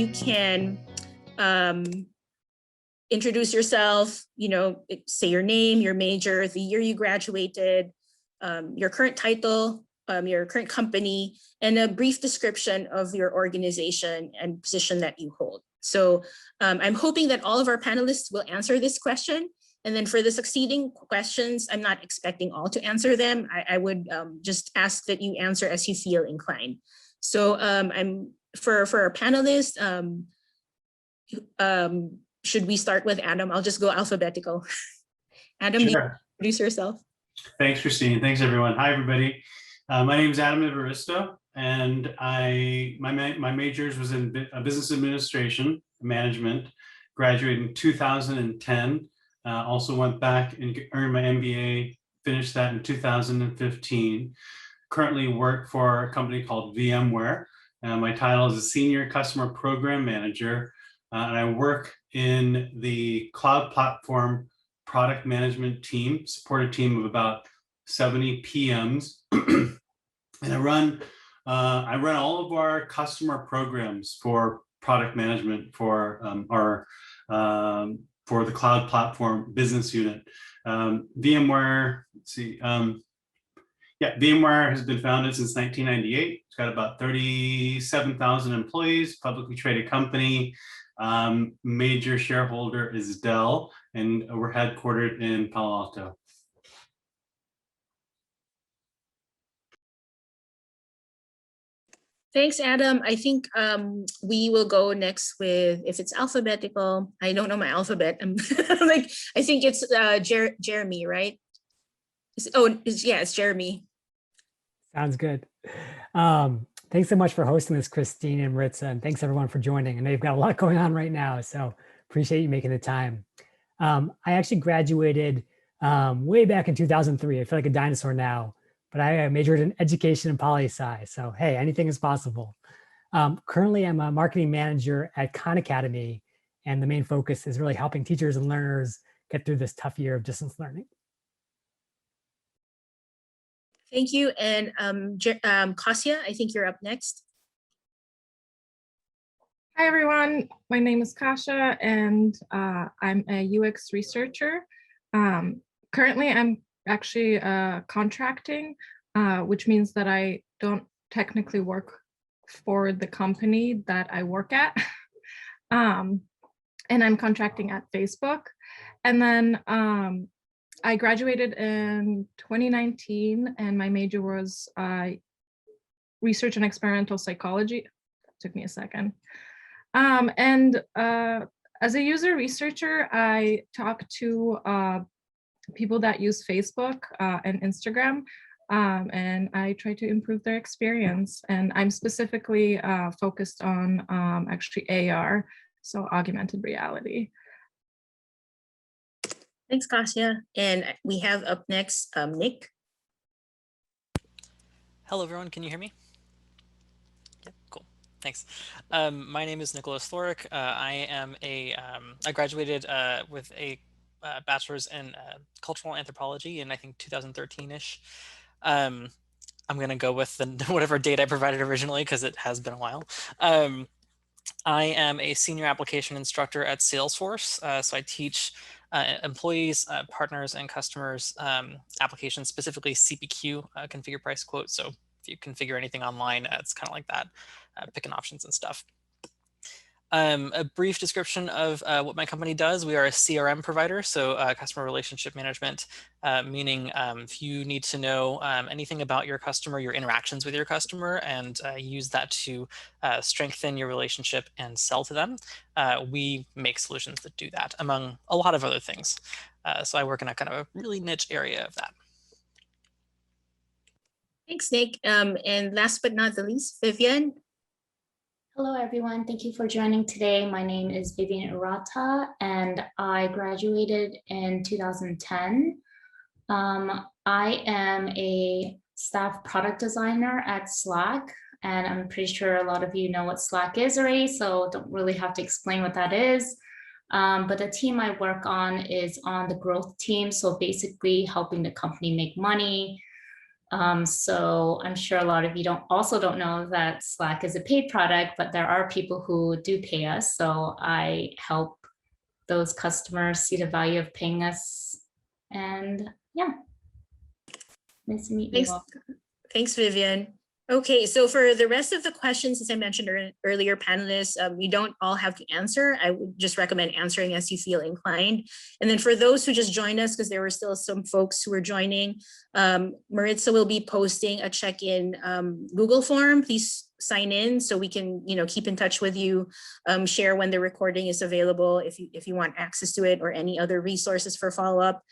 you can introduce yourself, say your name, your major, the year you graduated, your current title, your current company, and a brief description of your organization and position that you hold. So I'm hoping that all of our panelists will answer this question. And then for the succeeding questions, I'm not expecting all to answer them. I would just ask that you answer as you feel inclined. So for our panelists, should we start with Adam? I'll just go alphabetical. Adam, sure. Introduce yourself. Thanks, Christine. Thanks, everyone. Hi, everybody. My name is Adam Evaristo, and my majors was in business administration management. Graduated in 2010. Also went back and earned my MBA. Finished that in 2015. Currently work for a company called Vmware. My title is a senior customer program manager, and I work in the cloud platform product management team, support a team of about 70 PMs. And I run all of our customer programs for product management for the cloud platform business unit. VMware, let's see, VMware has been founded since 1998. It's got about 37,000 employees, publicly traded company. Major shareholder is Dell, and we're headquartered in Palo Alto. Thanks, Adam. I think we will go next with, if it's alphabetical, I don't know my alphabet. I'm like, I think it's Jeremy, right? It's Jeremy. Sounds good. Thanks so much for hosting this, Christine and Maritza, and thanks everyone for joining. I know you've got a lot going on right now, so appreciate you making the time. I actually graduated way back in 2003. I feel like a dinosaur now, but I majored in education and poli-sci. So hey, anything is possible. Currently, I'm a marketing manager at Khan Academy, and the main focus is really helping teachers and learners get through this tough year of distance learning. Thank you. And Kasia, I think you're up next. Hi, everyone. My name is Kasia, and I'm a UX researcher. Currently, I'm actually contracting, which means that I don't technically work for the company that I work at. And I'm contracting at Facebook. And then I graduated in 2019, and my major was research and experimental psychology. That took me a second. And as a user researcher, I talk to people that use Facebook and Instagram, and I try to improve their experience. And I'm specifically focused on actually AR, so augmented reality. Thanks, Kasia. And we have up next, Nick. Hello, everyone. Can you hear me? Yep, cool. Thanks. My name is Nicholas Thorick. I graduated with a bachelor's in cultural anthropology in, I think, 2013-ish. I'm going to go with whatever date I provided originally because it has been a while. I am a senior application instructor at Salesforce. So I teach employees, partners, and customers applications, specifically CPQ, configure, price, quote. So if you configure anything online, it's kind of like that, picking options and stuff. A brief description of what my company does. We are a CRM provider, so customer relationship management, meaning if you need to know anything about your customer, your interactions with your customer, and use that to strengthen your relationship and sell to them, we make solutions that do that, among a lot of other things. So I work in a kind of a really niche area of that. Thanks, Nick. And last but not the least, Vivian. Hello, everyone. Thank you for joining today. My name is Vivian Urata, and I graduated in 2010. I am a staff product designer at Slack, and I'm pretty sure a lot of you know what Slack is already, so don't really have to explain what that is. But the team I work on is on the growth team, so basically helping the company make money, So I'm sure a lot of you don't know that Slack is a paid product, but there are people who do pay us. So I help those customers see the value of paying us. And yeah, nice to meet you Thanks. all. Thanks, Vivian. Okay, so for the rest of the questions, as I mentioned earlier, panelists, you don't all have to answer. I would just recommend answering as you feel inclined. And then for those who just joined us, because there were still some folks who were joining, Maritza will be posting a check-in Google form. Please sign in so we can, keep in touch with you, share when the recording is available if you want access to it, or any other resources for follow-up.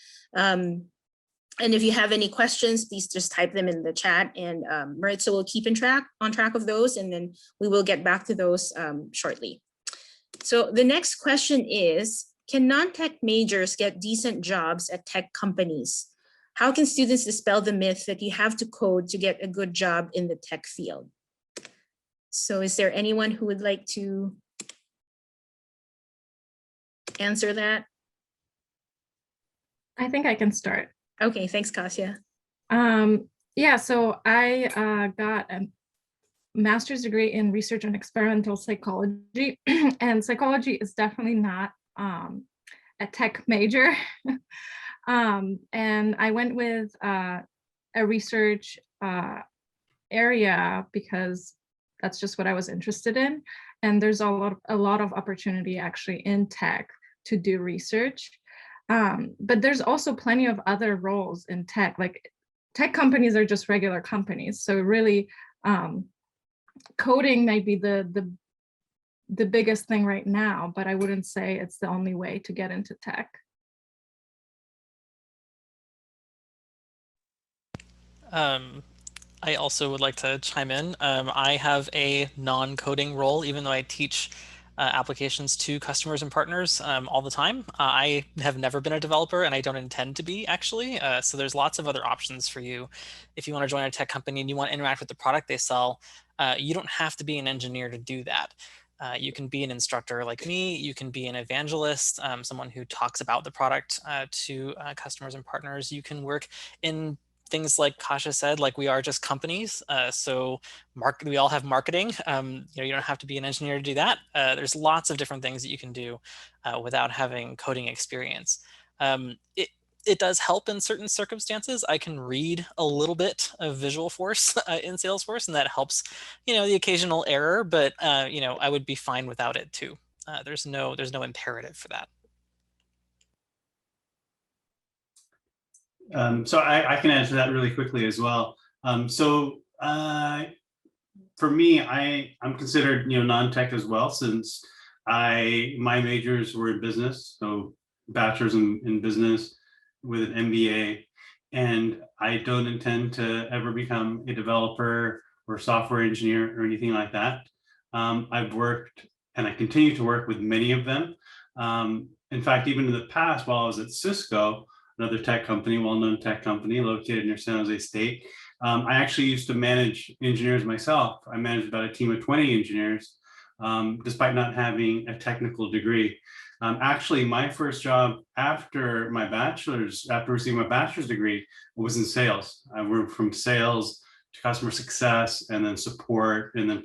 And if you have any questions, please just type them in the chat, and Maritza will keep on track of those, and then we will get back to those shortly. So the next question is, can non-tech majors get decent jobs at tech companies? How can students dispel the myth that you have to code to get a good job in the tech field? So is there anyone who would like to answer that? I think I can start. Okay, thanks, Kasia. Yeah, so I got a master's degree in research and experimental psychology, and psychology is definitely not a tech major. And I went with a research area because that's just what I was interested in. And there's a lot of opportunity actually in tech to do research. But there's also plenty of other roles in tech. Like tech companies are just regular companies. So really coding might be the biggest thing right now, but I wouldn't say it's the only way to get into tech. I also would like to chime in. I have a non-coding role, even though I teach applications to customers and partners all the time. I have never been a developer, and I don't intend to be, actually. So there's lots of other options for you. If you want to join a tech company and you want to interact with the product they sell, you don't have to be an engineer to do that. You can be an instructor like me. You can be an evangelist, someone who talks about the product to customers and partners. You can work in things like Kasia said, like we are just companies. So we all have marketing. You don't have to be an engineer to do that. There's lots of different things that you can do without having coding experience. It does help in certain circumstances. I can read a little bit of Visual Force in Salesforce, and that helps, the occasional error, but I would be fine without it too. There's no imperative for that. So I can answer that really quickly as well. For me, I'm considered non-tech as well, since my majors were in business, so bachelor's in business with an MBA, and I don't intend to ever become a developer or software engineer or anything like that. I've worked, and I continue to work with many of them. In fact, even in the past, while I was at Cisco, another tech company, well-known tech company located near San Jose State, I actually used to manage engineers myself. I managed about a team of 20 engineers, despite not having a technical degree. Actually, my first job after receiving my bachelor's degree, was in sales. I worked from sales to customer success, and then support, and then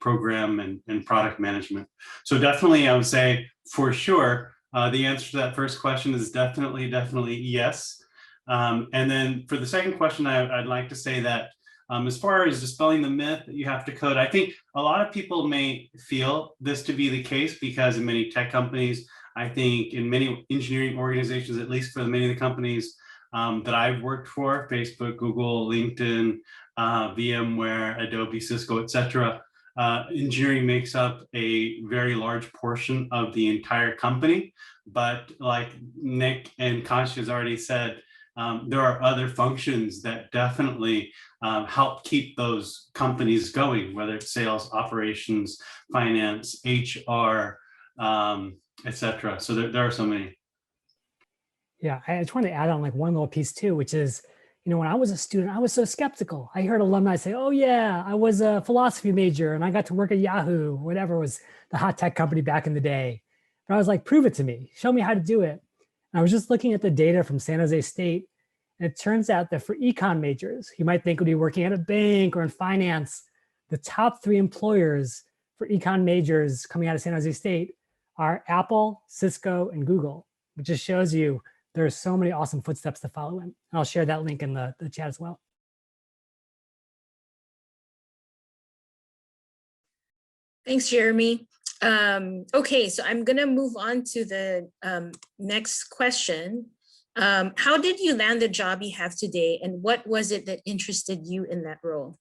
program and product management. So definitely, I would say for sure, the answer to that first question is definitely yes. And then for the second question, I'd like to say that as far as dispelling the myth that you have to code, I think a lot of people may feel this to be the case, because in many tech companies, I think in many engineering organizations, at least for many of the companies that I've worked for, Facebook, Google, LinkedIn, Vmware, Adobe, Cisco, etc., engineering makes up a very large portion of the entire company. But like Nick and Kasia has already said, there are other functions that definitely help keep those companies going, whether it's sales, operations, finance, HR, etc. So there are so many. Yeah, I just want to add on like one little piece too, which is, when I was a student, I was so skeptical. I heard alumni say, oh yeah, I was a philosophy major and I got to work at Yahoo, whatever was the hot tech company back in the day. But I was like, prove it to me, show me how to do it. And I was just looking at the data from San Jose State, And it turns out that for econ majors, you might think would be working at a bank or in finance, the top 3 employers for econ majors coming out of San Jose State are Apple, Cisco, and Google, which just shows you there's so many awesome footsteps to follow in. And I'll share that link in the chat as well. Thanks, Jeremy. Okay, so I'm gonna move on to the next question. How did you land the job you have today, and what was it that interested you in that role?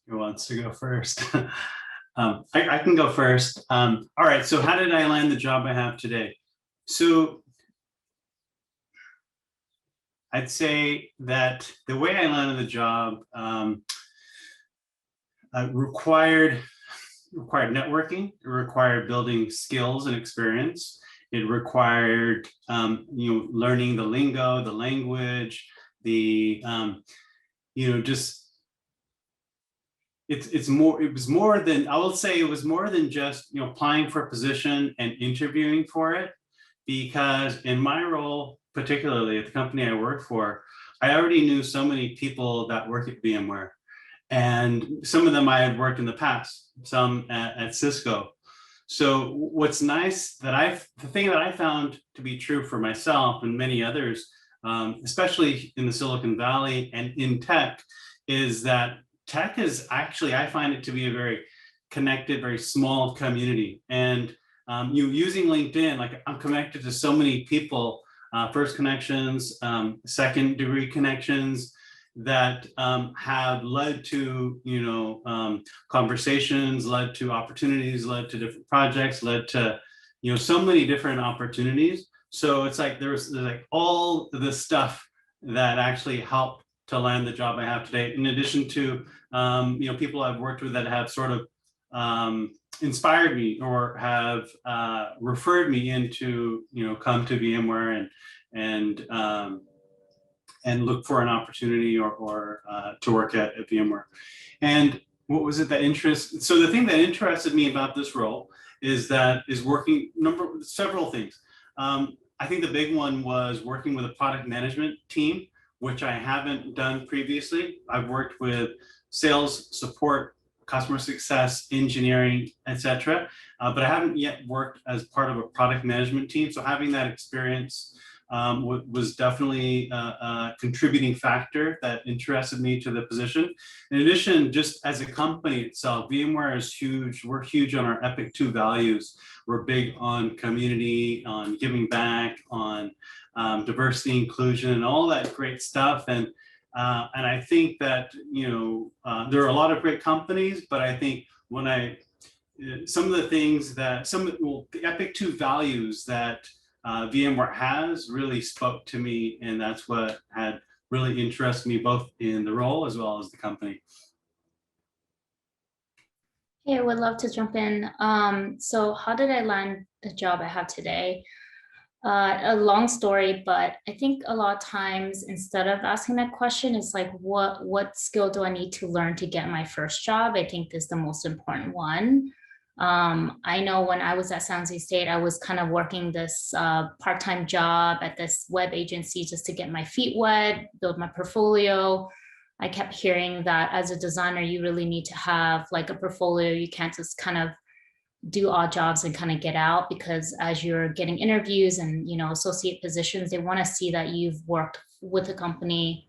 Who wants to go first? I can go first. All right, so how did I land the job I have today? So I'd say that the way I landed the job required networking, it required building skills and experience. It required learning the lingo, the language, the just it was more than, I will say it was more than just applying for a position and interviewing for it, because in my role, particularly at the company I work for, I already knew so many people that work at VMware, and some of them I had worked in the past, some at Cisco. So what's nice the thing that I found to be true for myself and many others, especially in the Silicon Valley and in tech, is that tech is actually, I find it to be a very connected, very small community. And using LinkedIn, like I'm connected to so many people, first connections, second degree connections that have led to, conversations, led to opportunities, led to different projects, led to, so many different opportunities. So it's like there's like all the stuff that actually helped to land the job I have today, in addition to people I've worked with that have sort of inspired me or have referred me into come to VMware and look for an opportunity or to work at VMware. And what was it that so the thing that interested me about this role is working several things. I think the big one was working with a product management team, which I haven't done previously. I've worked with sales, support, customer success, engineering, etc. But I haven't yet worked as part of a product management team. So having that experience was definitely a contributing factor that interested me to the position. In addition, just as a company itself, VMware is huge. We're huge on our Epic 2 values. We're big on community, on giving back, on diversity, inclusion, and all that great stuff. And I think that there are a lot of great companies, but I think when some of the things that the Epic 2 values that VMware has really spoke to me, and that's what had really interested me both in the role as well as the company. Hey, I would love to jump in. So how did I land the job I have today? A long story, but I think a lot of times instead of asking that question, it's like, what skill do I need to learn to get my first job? I think is the most important one. I know when I was at San Jose State, I was kind of working this part-time job at this web agency just to get my feet wet, build my portfolio. I kept hearing that as a designer, you really need to have like a portfolio. You can't just kind of do odd jobs and kind of get out, because as you're getting interviews and associate positions, they want to see that you've worked with a company,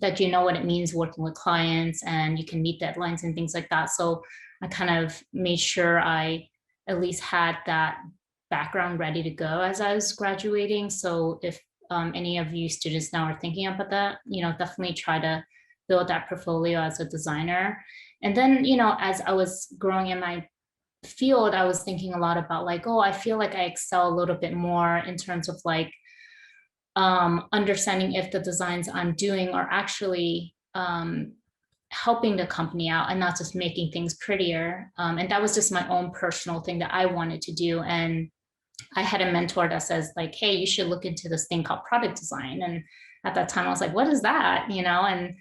that you know what it means working with clients, and you can meet deadlines and things like that. So I kind of made sure I at least had that background ready to go as I was graduating. So if any of you students now are thinking about that, definitely try to build that portfolio as a designer. And then, as I was growing in my field, I was thinking a lot about like, oh, I feel like I excel a little bit more in terms of like understanding if the designs I'm doing are actually helping the company out and not just making things prettier. And that was just my own personal thing that I wanted to do. And I had a mentor that says like, hey, you should look into this thing called product design. And at that time I was like, what is that? And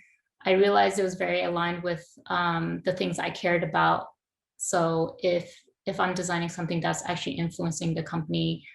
I realized it was very aligned with the things I cared about. So if if I'm designing something that's actually influencing the company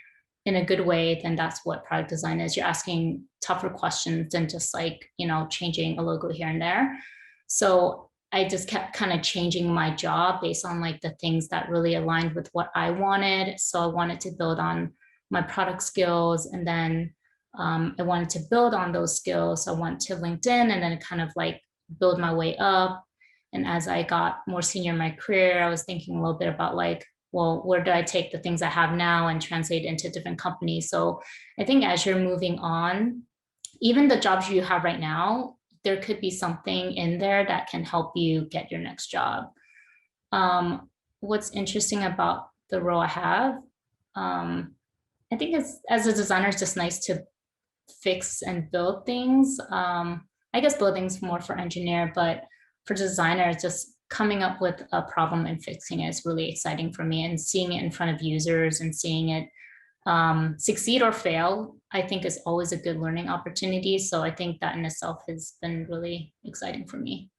in a good way, then that's what product design is. You're asking tougher questions than just like, changing a logo here and there. So I just kept kind of changing my job based on like the things that really aligned with what I wanted. So I wanted to build on my product skills, and then I wanted to build on those skills. I went to LinkedIn and then kind of like build my way up. And as I got more senior in my career, I was thinking a little bit about like, well, where do I take the things I have now and translate into different companies? So I think as you're moving on, even the jobs you have right now, there could be something in there that can help you get your next job. What's interesting about the role I have, I think it's, as a designer, it's just nice to fix and build things. I guess building's more for engineer, but for designer, it's just coming up with a problem and fixing it is really exciting for me, and seeing it in front of users and seeing it succeed or fail, I think is always a good learning opportunity. So I think that in itself has been really exciting for me.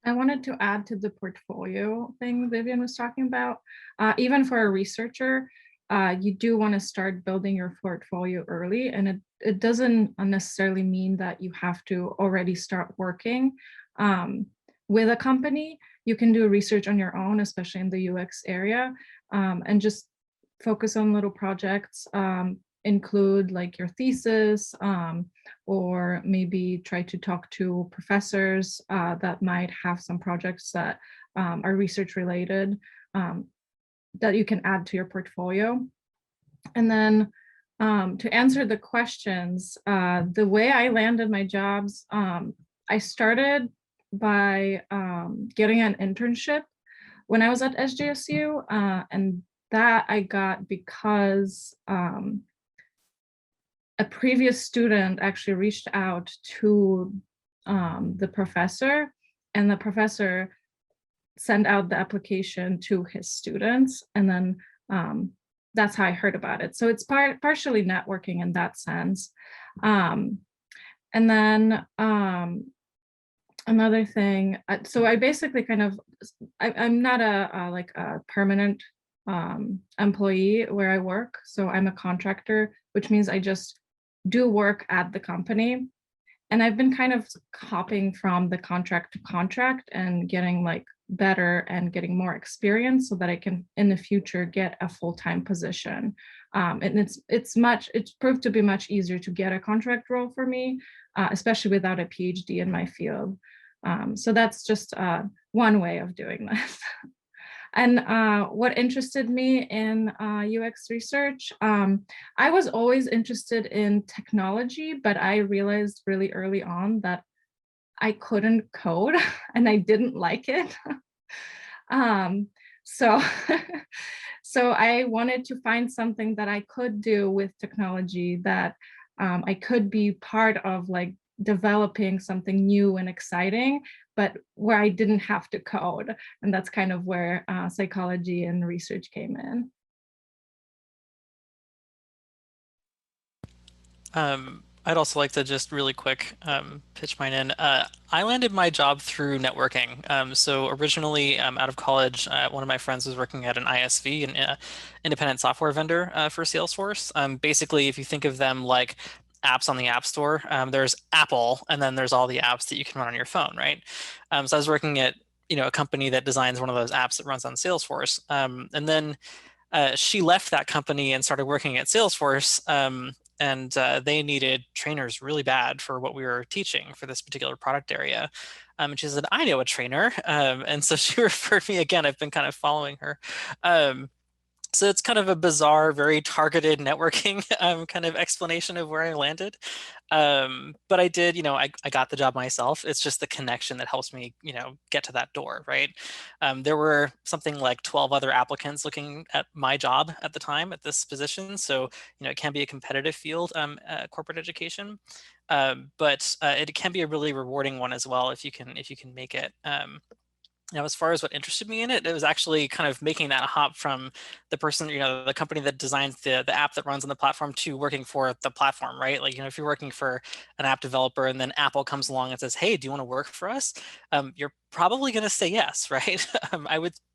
I wanted to add to the portfolio thing Vivian was talking about. Even for a researcher, you do want to start building your portfolio early, and it doesn't necessarily mean that you have to already start working with a company. You can do research on your own, especially in the UX area, and just focus on little projects, include like your thesis, or maybe try to talk to professors that might have some projects that are research related, that you can add to your portfolio. And then to answer the questions, the way I landed my jobs, I started by getting an internship when I was at SJSU, and that I got because a previous student actually reached out to the professor, and the professor sent out the application to his students, and then that's how I heard about it. So it's partially networking in that sense. And then another thing, so I basically kind of, I'm not like a permanent employee where I work. So I'm a contractor, which means I just do work at the company. And I've been kind of hopping from the contract to contract and getting like better and getting more experience so that I can in the future get a full-time position. And it's proved to be much easier to get a contract role for me, especially without a PhD in my field. So that's just one way of doing this. And what interested me in UX research, I was always interested in technology, but I realized really early on that I couldn't code and I didn't like it. So I wanted to find something that I could do with technology, that I could be part of, like developing something new and exciting, but where I didn't have to code. And that's kind of where psychology and research came in. I'd also like to just really quick pitch mine in. I landed my job through networking. So originally out of college, one of my friends was working at an ISV, an independent software vendor for Salesforce. Basically, if you think of them like apps on the App Store, there's Apple, and then there's all the apps that you can run on your phone, right? So I was working at a company that designs one of those apps that runs on Salesforce. And then she left that company and started working at Salesforce. And they needed trainers really bad for what we were teaching for this particular product area. And she said, I know a trainer. And so she referred me again. I've been kind of following her. So it's kind of a bizarre, very targeted networking kind of explanation of where I landed. But I did, I got the job myself. It's just the connection that helps me, get to that door, right? There were something like 12 other applicants looking at my job at the time at this position. So, it can be a competitive field, corporate education, but it can be a really rewarding one as well if you can make it. Now, as far as what interested me in it, it was actually kind of making that hop from the person, the company that designs the app that runs on the platform to working for the platform, right? Like, if you're working for an app developer and then Apple comes along and says, hey, do you want to work for us? You're probably going to say yes, right?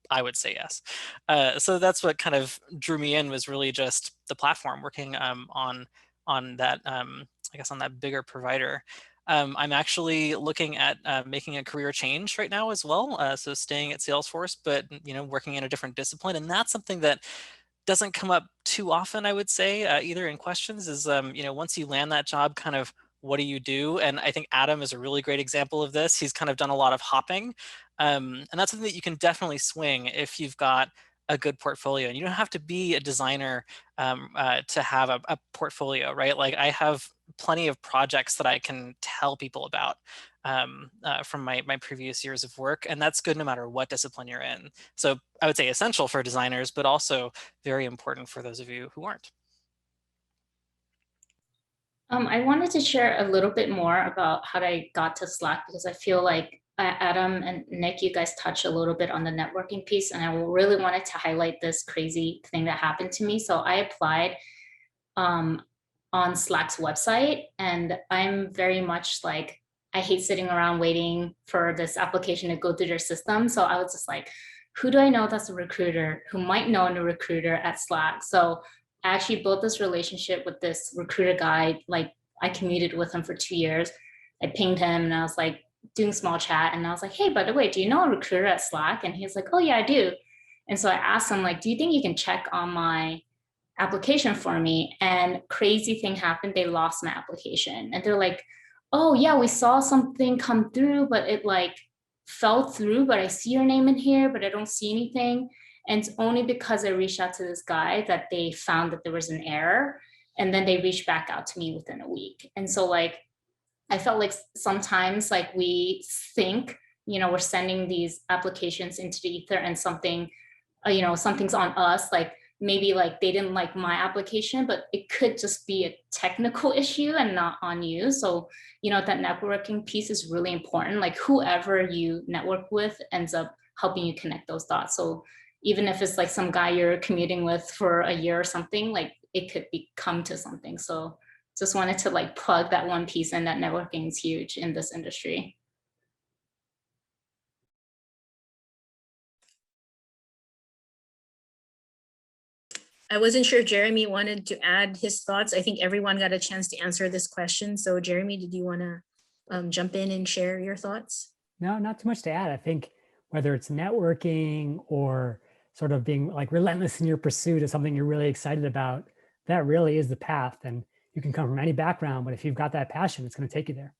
I would say yes. So that's what kind of drew me in, was really just the platform, working on that, I guess, on that bigger provider. I'm actually looking at making a career change right now as well. So staying at Salesforce, but working in a different discipline, and that's something that doesn't come up too often, I would say, either in questions, is once you land that job, kind of what do you do? And I think Adam is a really great example of this. He's kind of done a lot of hopping, and that's something that you can definitely swing if you've got a good portfolio. And you don't have to be a designer to have a portfolio, right? Like, I have plenty of projects that I can tell people about from my previous years of work, and that's good no matter what discipline you're in. So I would say essential for designers, but also very important for those of you who aren't. I wanted to share a little bit more about how I got to Slack, because I feel like Adam and Nick, you guys touched a little bit on the networking piece, and I really wanted to highlight this crazy thing that happened to me. So I applied on Slack's website, and I'm very much like, I hate sitting around waiting for this application to go through their system. So I was just like, who do I know that's a recruiter who might know a recruiter at Slack? So I actually built this relationship with this recruiter guy. Like, I commuted with him for 2 years. I pinged him and I was like doing small chat, and I was like, hey, by the way, do you know a recruiter at Slack? And he's like, oh yeah, I do. And so I asked him, like, do you think you can check on my application for me? And crazy thing happened. They lost my application, and they're like, oh yeah, we saw something come through, but it like fell through, but I see your name in here, but I don't see anything. And it's only because I reached out to this guy that they found that there was an error, and then they reached back out to me within a week. And so like, I felt like sometimes like we think, we're sending these applications into the ether, and something, something's on us. Like, maybe like they didn't like my application, but it could just be a technical issue and not on you. So, that networking piece is really important. Like, whoever you network with ends up helping you connect those dots. So even if it's like some guy you're commuting with for a year or something, like it could become to something. So just wanted to like plug that one piece, and that networking is huge in this industry. I wasn't sure if Jeremy wanted to add his thoughts. I think everyone got a chance to answer this question. So Jeremy, did you want to jump in and share your thoughts? No, not too much to add. I think whether it's networking or sort of being like relentless in your pursuit of something you're really excited about, that really is the path. And you can come from any background, but if you've got that passion, it's going to take you there.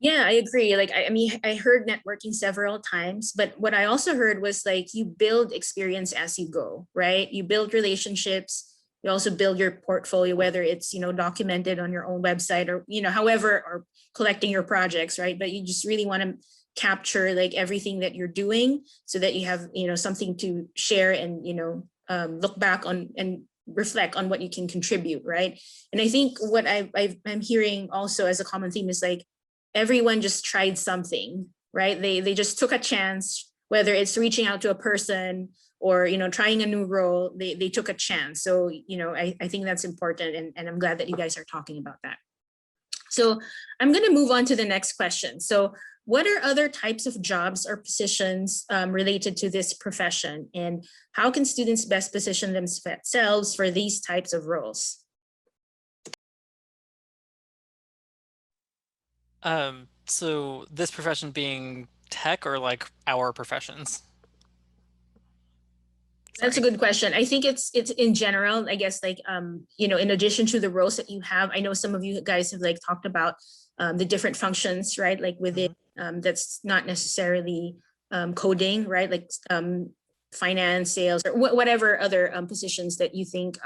Yeah, I agree. Like, I mean, I heard networking several times, but what I also heard was like, you build experience as you go, right? You build relationships. You also build your portfolio, whether it's, documented on your own website or, however, or collecting your projects, right? But you just really want to capture like everything that you're doing so that you have, something to share and, look back on and reflect on what you can contribute, right? And I think what I'm hearing also as a common theme is like, everyone just tried something, right? They just took a chance, whether it's reaching out to a person or, trying a new role, they took a chance. So, I think that's important. And I'm glad that you guys are talking about that. So I'm going to move on to the next question. So what are other types of jobs or positions related to this profession? And how can students best position themselves for these types of roles? So this profession being tech, or like our professions? That's a good question. I think it's in general, I guess, like, in addition to the roles that you have, I know some of you guys have like talked about the different functions, right? Like within that's not necessarily coding, right? Like finance, sales, or whatever other positions that you think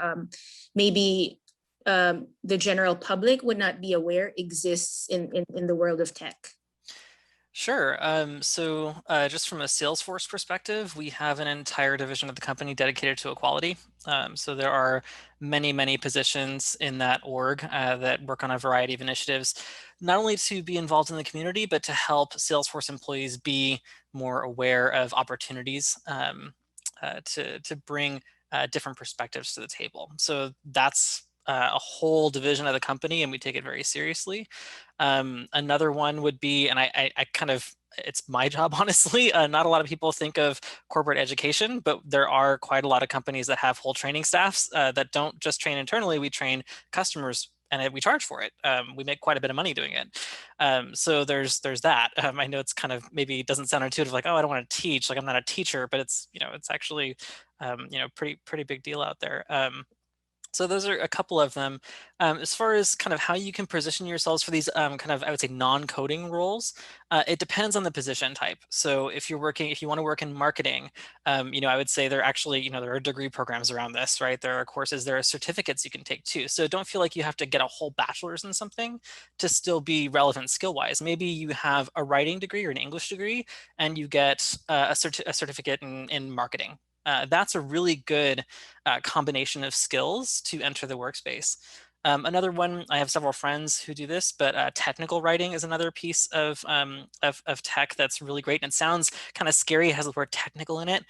maybe the general public would not be aware exists in the world of tech. Sure. So just from a Salesforce perspective, we have an entire division of the company dedicated to equality. So there are many, many positions in that org that work on a variety of initiatives, not only to be involved in the community, but to help Salesforce employees be more aware of opportunities to bring different perspectives to the table. So that's a whole division of the company, and we take it very seriously. Another one would be, and I kind of it's my job, honestly. Not a lot of people think of corporate education, but there are quite a lot of companies that have whole training staffs that don't just train internally. We train customers and we charge for it. We make quite a bit of money doing it. So there's that. I know it's kind of maybe doesn't sound intuitive, like, oh, I don't want to teach, like I'm not a teacher, but it's, it's actually, pretty big deal out there. So those are a couple of them. As far as kind of how you can position yourselves for these kind of, I would say, non-coding roles, it depends on the position type. So if you want to work in marketing, I would say there actually, there are degree programs around this, right? There are courses, there are certificates you can take too. So don't feel like you have to get a whole bachelor's in something to still be relevant skill-wise. Maybe you have a writing degree or an English degree, and you get a certificate in marketing. That's a really good combination of skills to enter the workspace. Another one, I have several friends who do this, but technical writing is another piece of tech that's really great. And it sounds kind of scary. It has the word technical in it.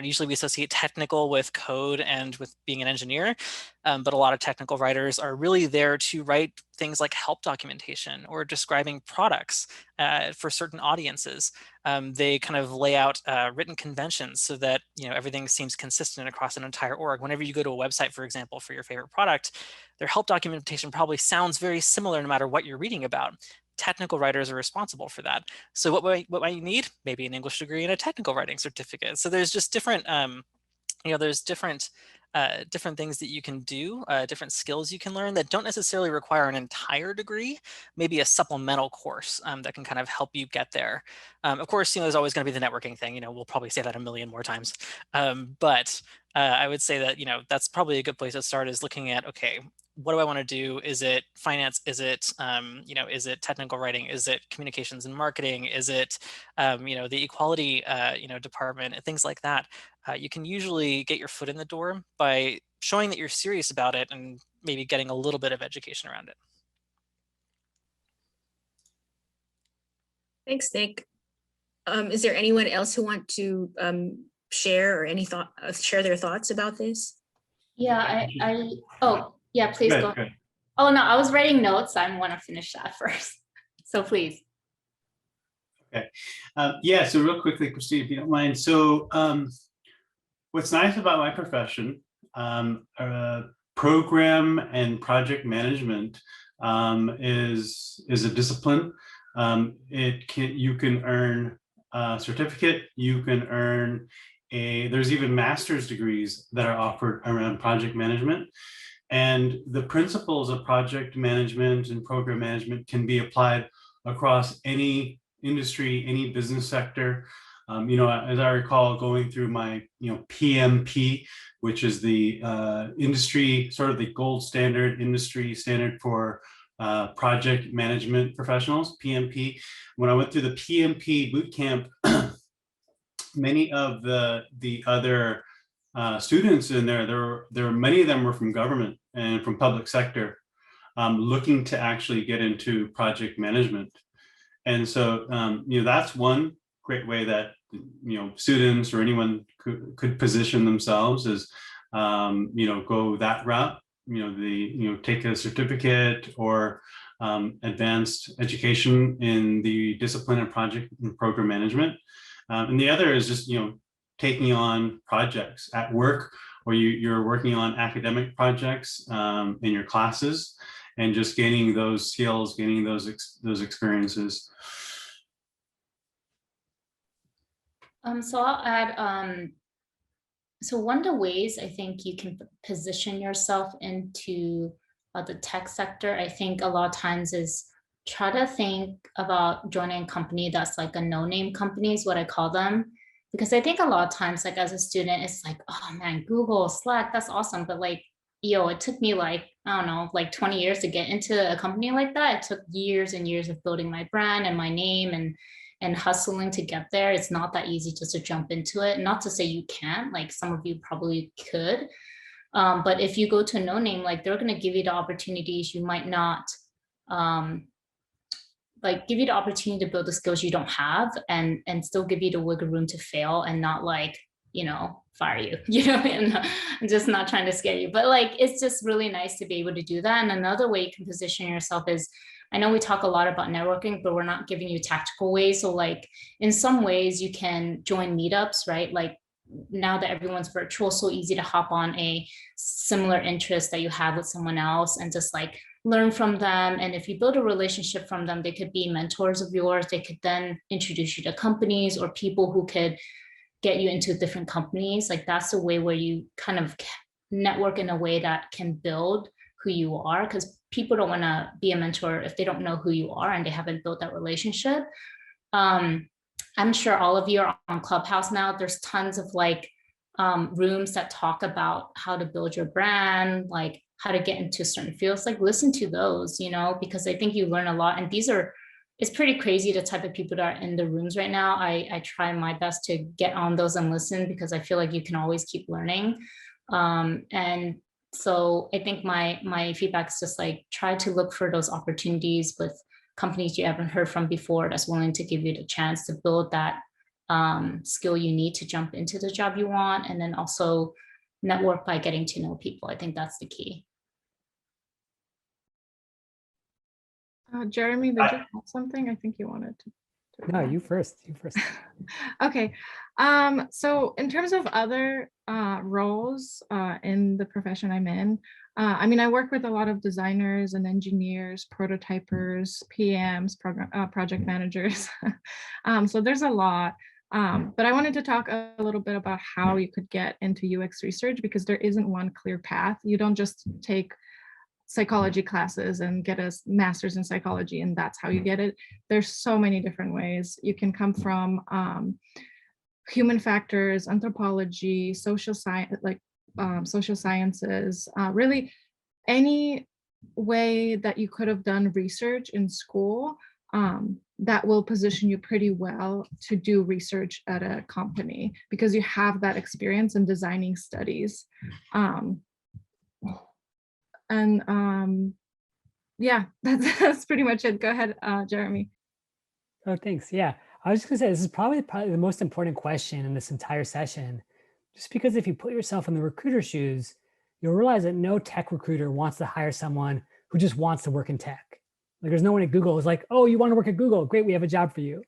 Usually we associate technical with code and with being an engineer, but a lot of technical writers are really there to write things like help documentation or describing products for certain audiences. They kind of lay out written conventions so that everything seems consistent across an entire org. Whenever you go to a website, for example, for your favorite product, their help documentation probably sounds very similar no matter what you're reading about. Technical writers are responsible for that. So what might you need? Maybe an English degree and a technical writing certificate. So there's just different, there's different things that you can do, different skills you can learn that don't necessarily require an entire degree, maybe a supplemental course that can kind of help you get there. Of course, there's always going to be the networking thing. We'll probably say that a million more times. But I would say that, that's probably a good place to start, is looking at, okay, what do I want to do? Is it finance? Is it, is it technical writing? Is it communications and marketing? Is it, the equality, department and things like that? You can usually get your foot in the door by showing that you're serious about it and maybe getting a little bit of education around it. Thanks, Nick. Is there anyone else who want to share or share their thoughts about this? Yeah, oh, yeah, please go. Good. Oh, no, I was writing notes. I want to finish that first. So please. Okay. Yeah, so real quickly, Christine, if you don't mind. So what's nice about my profession, program and project management is a discipline. You can earn a certificate, you can earn there's even master's degrees that are offered around project management. And the principles of project management and program management can be applied across any industry, any business sector. As I recall, going through my, PMP, which is the industry, sort of the gold standard industry standard for project management professionals, PMP. When I went through the PMP bootcamp, many of the other students in there were many of them were from government and from public sector, looking to actually get into project management. And so, that's one great way that, students or anyone could position themselves is, go that route, take a certificate or advanced education in the discipline of project and program management. And the other is just, taking on projects at work, or you're working on academic projects in your classes, and just gaining those skills, gaining those experiences. So I'll add, so one of the ways I think you can position yourself into the tech sector, I think a lot of times, is try to think about joining a company that's like a no-name company is what I call them. Because I think a lot of times, like as a student, it's like, oh man, Google, Slack, that's awesome. But like, it took me like, I don't know, like 20 years to get into a company like that. It took years and years of building my brand and my name and hustling to get there. It's not that easy just to jump into it. Not to say you can't, like some of you probably could. But if you go to a no-name, like they're going to give you the opportunities you might not, like give you the opportunity to build the skills you don't have, and still give you the wiggle room to fail and not like, fire you, and I'm just not trying to scare you, but like, it's just really nice to be able to do that. And another way you can position yourself is, I know we talk a lot about networking, but we're not giving you tactical ways. So like in some ways you can join meetups, right? Like now that everyone's virtual, so easy to hop on a similar interest that you have with someone else and just like learn from them. And if you build a relationship from them, they could be mentors of yours. They could then introduce you to companies or people who could get you into different companies. Like that's a way where you kind of network in a way that can build who you are, because people don't want to be a mentor if they don't know who you are and they haven't built that relationship. I'm sure all of you are on Clubhouse now. There's tons of like rooms that talk about how to build your brand, like how to get into certain fields. Like listen to those, you know, because I think you learn a lot. And these are, it's pretty crazy the type of people that are in the rooms right now. I try my best to get on those and listen, because I feel like you can always keep learning. And so I think my feedback is just like, try to look for those opportunities with companies you haven't heard from before that's willing to give you the chance to build that skill you need to jump into the job you want. And then also network by getting to know people. I think that's the key. Jeremy, did you have something? I think you wanted to. No, you first. You first. Okay. So in terms of other roles in the profession I'm in, I mean, I work with a lot of designers and engineers, prototypers, PMs, project managers. So there's a lot. But I wanted to talk a little bit about how you could get into UX research, because there isn't one clear path. You don't just take psychology classes and get a master's in psychology and that's how you get it. There's so many different ways. You can come from human factors, anthropology, social science, like social sciences, really any way that you could have done research in school that will position you pretty well to do research at a company, because you have that experience in designing studies. Yeah, that's pretty much it. Go ahead, Jeremy. Oh, thanks. Yeah, I was just gonna say, this is probably the most important question in this entire session, just because if you put yourself in the recruiter's shoes, you'll realize that no tech recruiter wants to hire someone who just wants to work in tech. Like there's no one at Google who's like, oh, you want to work at Google? Great, we have a job for you.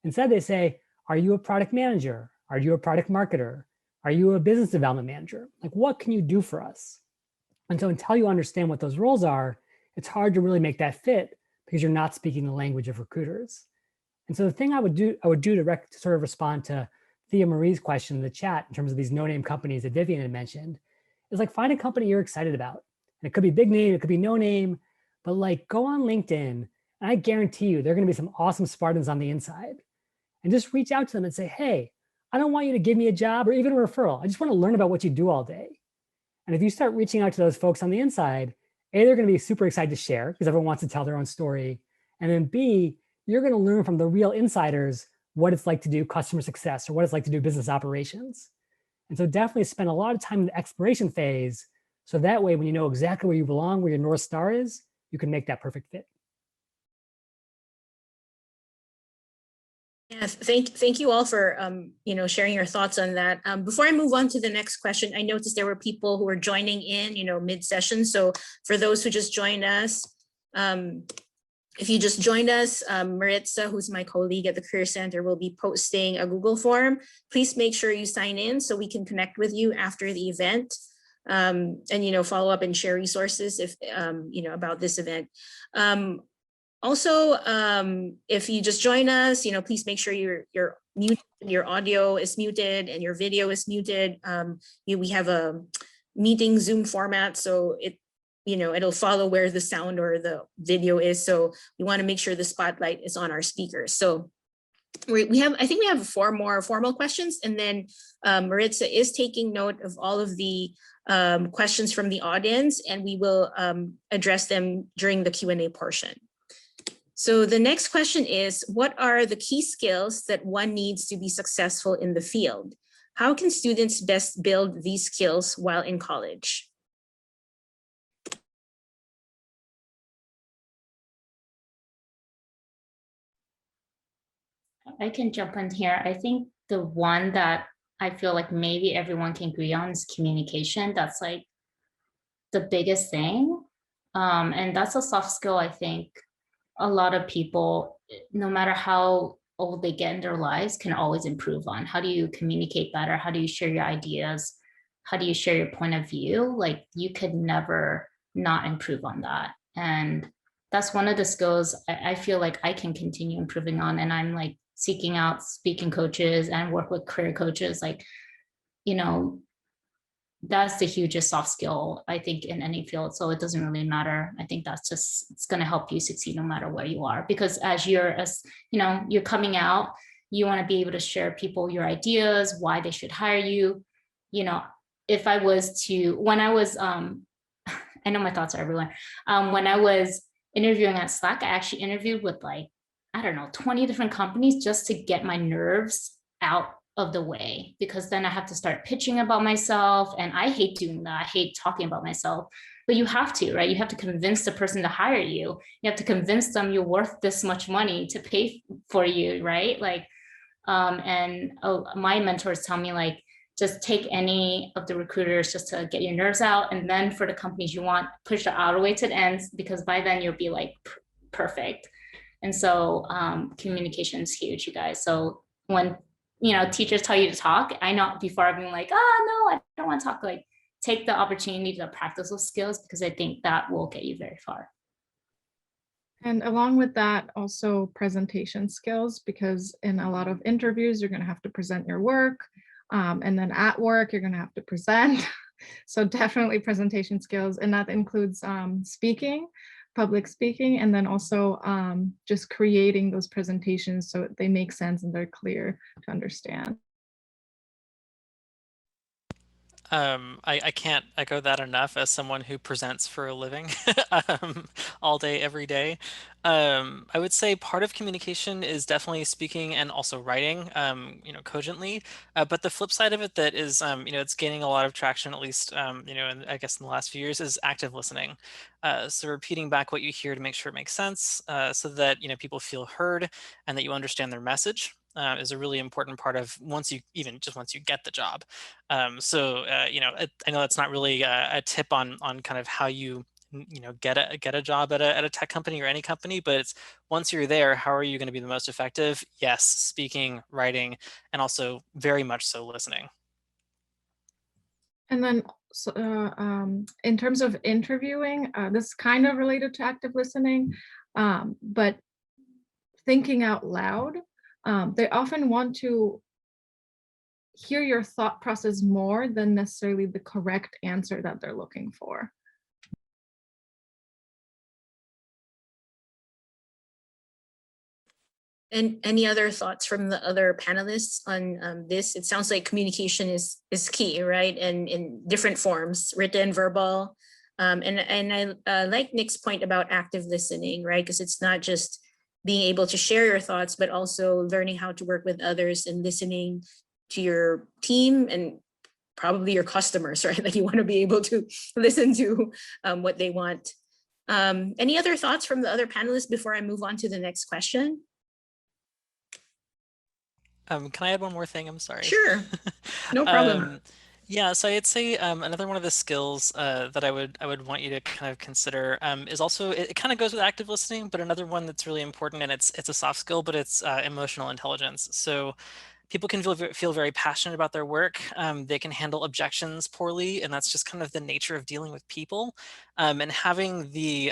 Instead, they say, are you a product manager? Are you a product marketer? Are you a business development manager? Like, what can you do for us? And so until you understand what those roles are, it's hard to really make that fit because you're not speaking the language of recruiters. And so the thing I would do to sort of respond to Thea Marie's question in the chat in terms of these no-name companies that Vivian had mentioned is like, find a company you're excited about. And it could be big name, it could be no name, but like go on LinkedIn and I guarantee you there are going to be some awesome Spartans on the inside. And just reach out to them and say, hey, I don't want you to give me a job or even a referral. I just want to learn about what you do all day. And if you start reaching out to those folks on the inside, A, they're going to be super excited to share because everyone wants to tell their own story. And then B, you're going to learn from the real insiders what it's like to do customer success or what it's like to do business operations. And so definitely spend a lot of time in the exploration phase. So that way, when you know exactly where you belong, where your North Star is, you can make that perfect fit. Yeah, thank you all for sharing your thoughts on that. Before I move on to the next question, I noticed there were people who were joining in, mid-session. So for those who just joined us, if you just joined us, Maritza, who's my colleague at the Career Center, will be posting a Google form. Please make sure you sign in so we can connect with you after the event, and follow up and share resources if about this event. Also, if you just join us, please make sure your audio is muted and your video is muted. We have a meeting Zoom format, so it'll follow where the sound or the video is. So we want to make sure the spotlight is on our speakers. So I think we have 4 more formal questions, and then Maritza is taking note of all of the questions from the audience, and we will address them during the Q&A portion. So the next question is, what are the key skills that one needs to be successful in the field? How can students best build these skills while in college? I can jump in here. I think the one that I feel like maybe everyone can agree on is communication. That's like the biggest thing. And that's a soft skill, I think, a lot of people, no matter how old they get in their lives, can always improve on. How do you communicate better? How do you share your ideas? How do you share your point of view? Like, you could never not improve on that. And that's one of the skills I feel like I can continue improving on. And I'm like seeking out speaking coaches and work with career coaches. Like, you know, that's the hugest soft skill, I think, in any field. So it doesn't really matter. I think that's just, it's going to help you succeed no matter where you are. Because as you know, you're coming out, you want to be able to share people your ideas, why they should hire you. You know, if I was to, when I was, I know my thoughts are everywhere. When I was interviewing at Slack, I actually interviewed with like, I don't know, 20 different companies just to get my nerves out of the way, because then I have to start pitching about myself. And I hate doing that. I hate talking about myself, but you have to, right? You have to convince the person to hire you. You have to convince them you're worth this much money to pay for you, right? Like, my mentors tell me, like, just take any of the recruiters just to get your nerves out. And then for the companies you want, push it all the way to the ends, because by then you'll be like perfect. And so communication is huge, you guys. So when, you know, teachers tell you to talk, I know before I've been like, oh no, I don't want to talk. Like, take the opportunity to practice those skills, because I think that will get you very far. And along with that, also presentation skills, because in a lot of interviews, you're going to have to present your work. And then at work, you're going to have to present. So definitely presentation skills. And that includes speaking, public speaking, and then also just creating those presentations so they make sense and they're clear to understand. I can't echo that enough as someone who presents for a living all day, every day. I would say part of communication is definitely speaking and also writing, you know, cogently. But the flip side of it that is, you know, it's gaining a lot of traction, at least, you know, and I guess in the last few years, is active listening. So repeating back what you hear to make sure it makes sense, so that, you know, people feel heard and that you understand their message. Is a really important part of once you get the job. You know, I know that's not really a tip on kind of how you know, get a job at a tech company or any company, but it's once you're there, how are you going to be the most effective? Yes, speaking, writing, and also very much so listening. And then in terms of interviewing, this is kind of related to active listening, but thinking out loud. They often want to hear your thought process more than necessarily the correct answer that they're looking for. And any other thoughts from the other panelists on this? It sounds like communication is key, right? And in different forms, written, verbal. And I like Nick's point about active listening, right? Because it's not just being able to share your thoughts, but also learning how to work with others and listening to your team and probably your customers, right? Like, you want to be able to listen to what they want. Any other thoughts from the other panelists before I move on to the next question? Can I add one more thing? I'm sorry. Sure, no problem. Yeah, so I'd say another one of the skills that I would want you to kind of consider is also, it kind of goes with active listening, but another one that's really important, and it's a soft skill, but it's emotional intelligence. So people can feel very passionate about their work. They can handle objections poorly, and that's just kind of the nature of dealing with people. And having the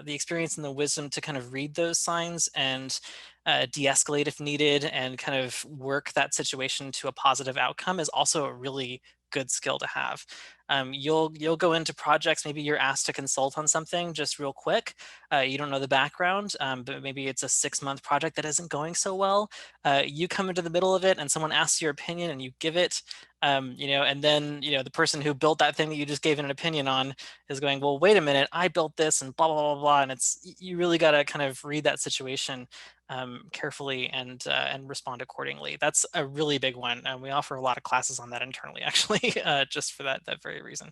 experience and the wisdom to kind of read those signs and de-escalate if needed, and kind of work that situation to a positive outcome is also a really good skill to have. You'll go into projects, maybe you're asked to consult on something just real quick. You don't know the background, but maybe it's a 6-month project that isn't going so well. You come into the middle of it and someone asks your opinion and you give it, you know, and then, you know, the person who built that thing that you just gave an opinion on is going, well, wait a minute, I built this and blah, blah, blah, blah. And you really got to kind of read that situation carefully and respond accordingly. That's a really big one. And we offer a lot of classes on that internally, actually, just for that very reason.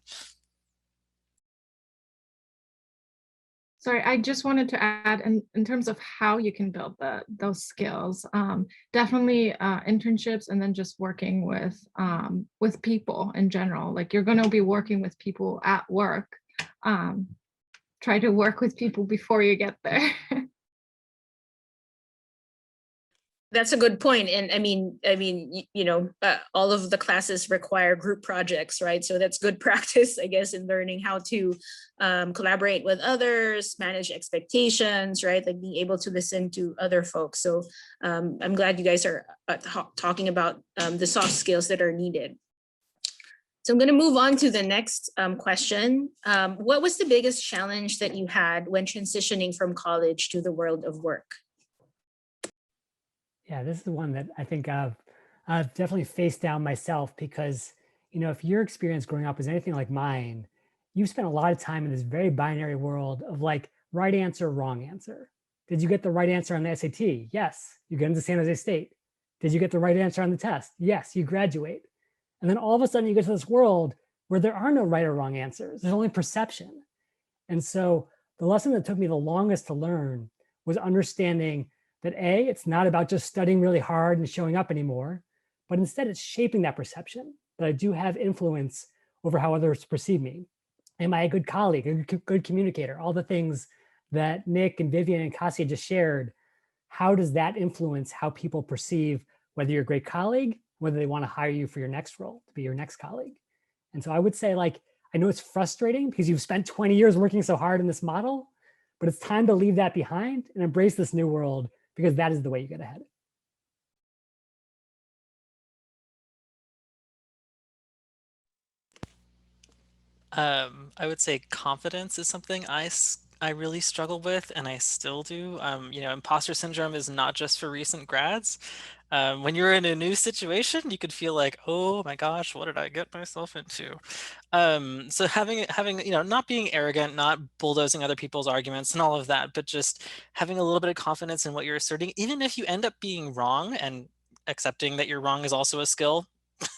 Sorry, I just wanted to add in terms of how you can build those skills. Definitely internships, and then just working with people in general. Like, you're going to be working with people at work. try to work with people before you get there. That's a good point. And I mean, all of the classes require group projects, right? So that's good practice, I guess, in learning how to collaborate with others, manage expectations, right? Like being able to listen to other folks. So I'm glad you guys are talking about the soft skills that are needed. So I'm going to move on to the next question. What was the biggest challenge that you had when transitioning from college to the world of work? Yeah, this is the one that I think I've definitely faced down myself because, if your experience growing up is anything like mine, you've spent a lot of time in this very binary world of like right answer, wrong answer. Did you get the right answer on the SAT? Yes, you get into San Jose State. Did you get the right answer on the test? Yes, you graduate. And then all of a sudden you get to this world where there are no right or wrong answers. There's only perception. And so the lesson that took me the longest to learn was understanding that A, it's not about just studying really hard and showing up anymore, but instead it's shaping that perception, that I do have influence over how others perceive me. Am I a good colleague, a good communicator? All the things that Nick and Vivian and Cassia just shared, how does that influence how people perceive whether you're a great colleague, whether they want to hire you for your next role, to be your next colleague? And so I would say, like, I know it's frustrating because you've spent 20 years working so hard in this model, but it's time to leave that behind and embrace this new world, because that is the way you get ahead. I would say confidence is something I really struggle with, and I still do. Imposter syndrome is not just for recent grads. When you're in a new situation, you could feel like, oh my gosh, what did I get myself into? So having, not being arrogant, not bulldozing other people's arguments and all of that, but just having a little bit of confidence in what you're asserting, even if you end up being wrong, and accepting that you're wrong is also a skill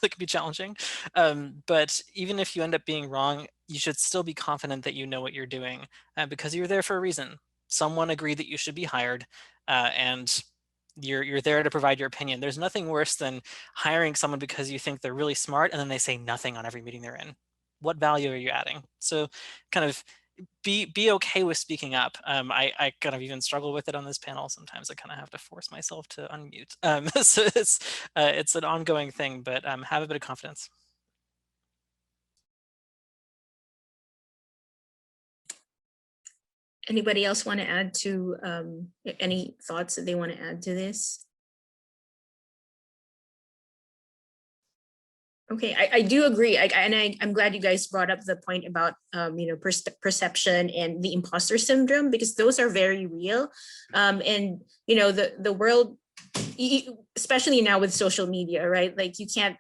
that can be challenging. But even if you end up being wrong, you should still be confident that you know what you're doing, because you're there for a reason. Someone agreed that you should be hired, and you're there to provide your opinion. There's nothing worse than hiring someone because you think they're really smart and then they say nothing on every meeting they're in. What value are you adding? So kind of be okay with speaking up. I kind of even struggle with it on this panel. Sometimes I kind of have to force myself to unmute. So it's an ongoing thing, but have a bit of confidence. Anybody else want to add to any thoughts that they want to add to this? Okay, I do agree. I'm glad you guys brought up the point about perception and the imposter syndrome, because those are very real. And the world, especially now with social media, right? Like you can't,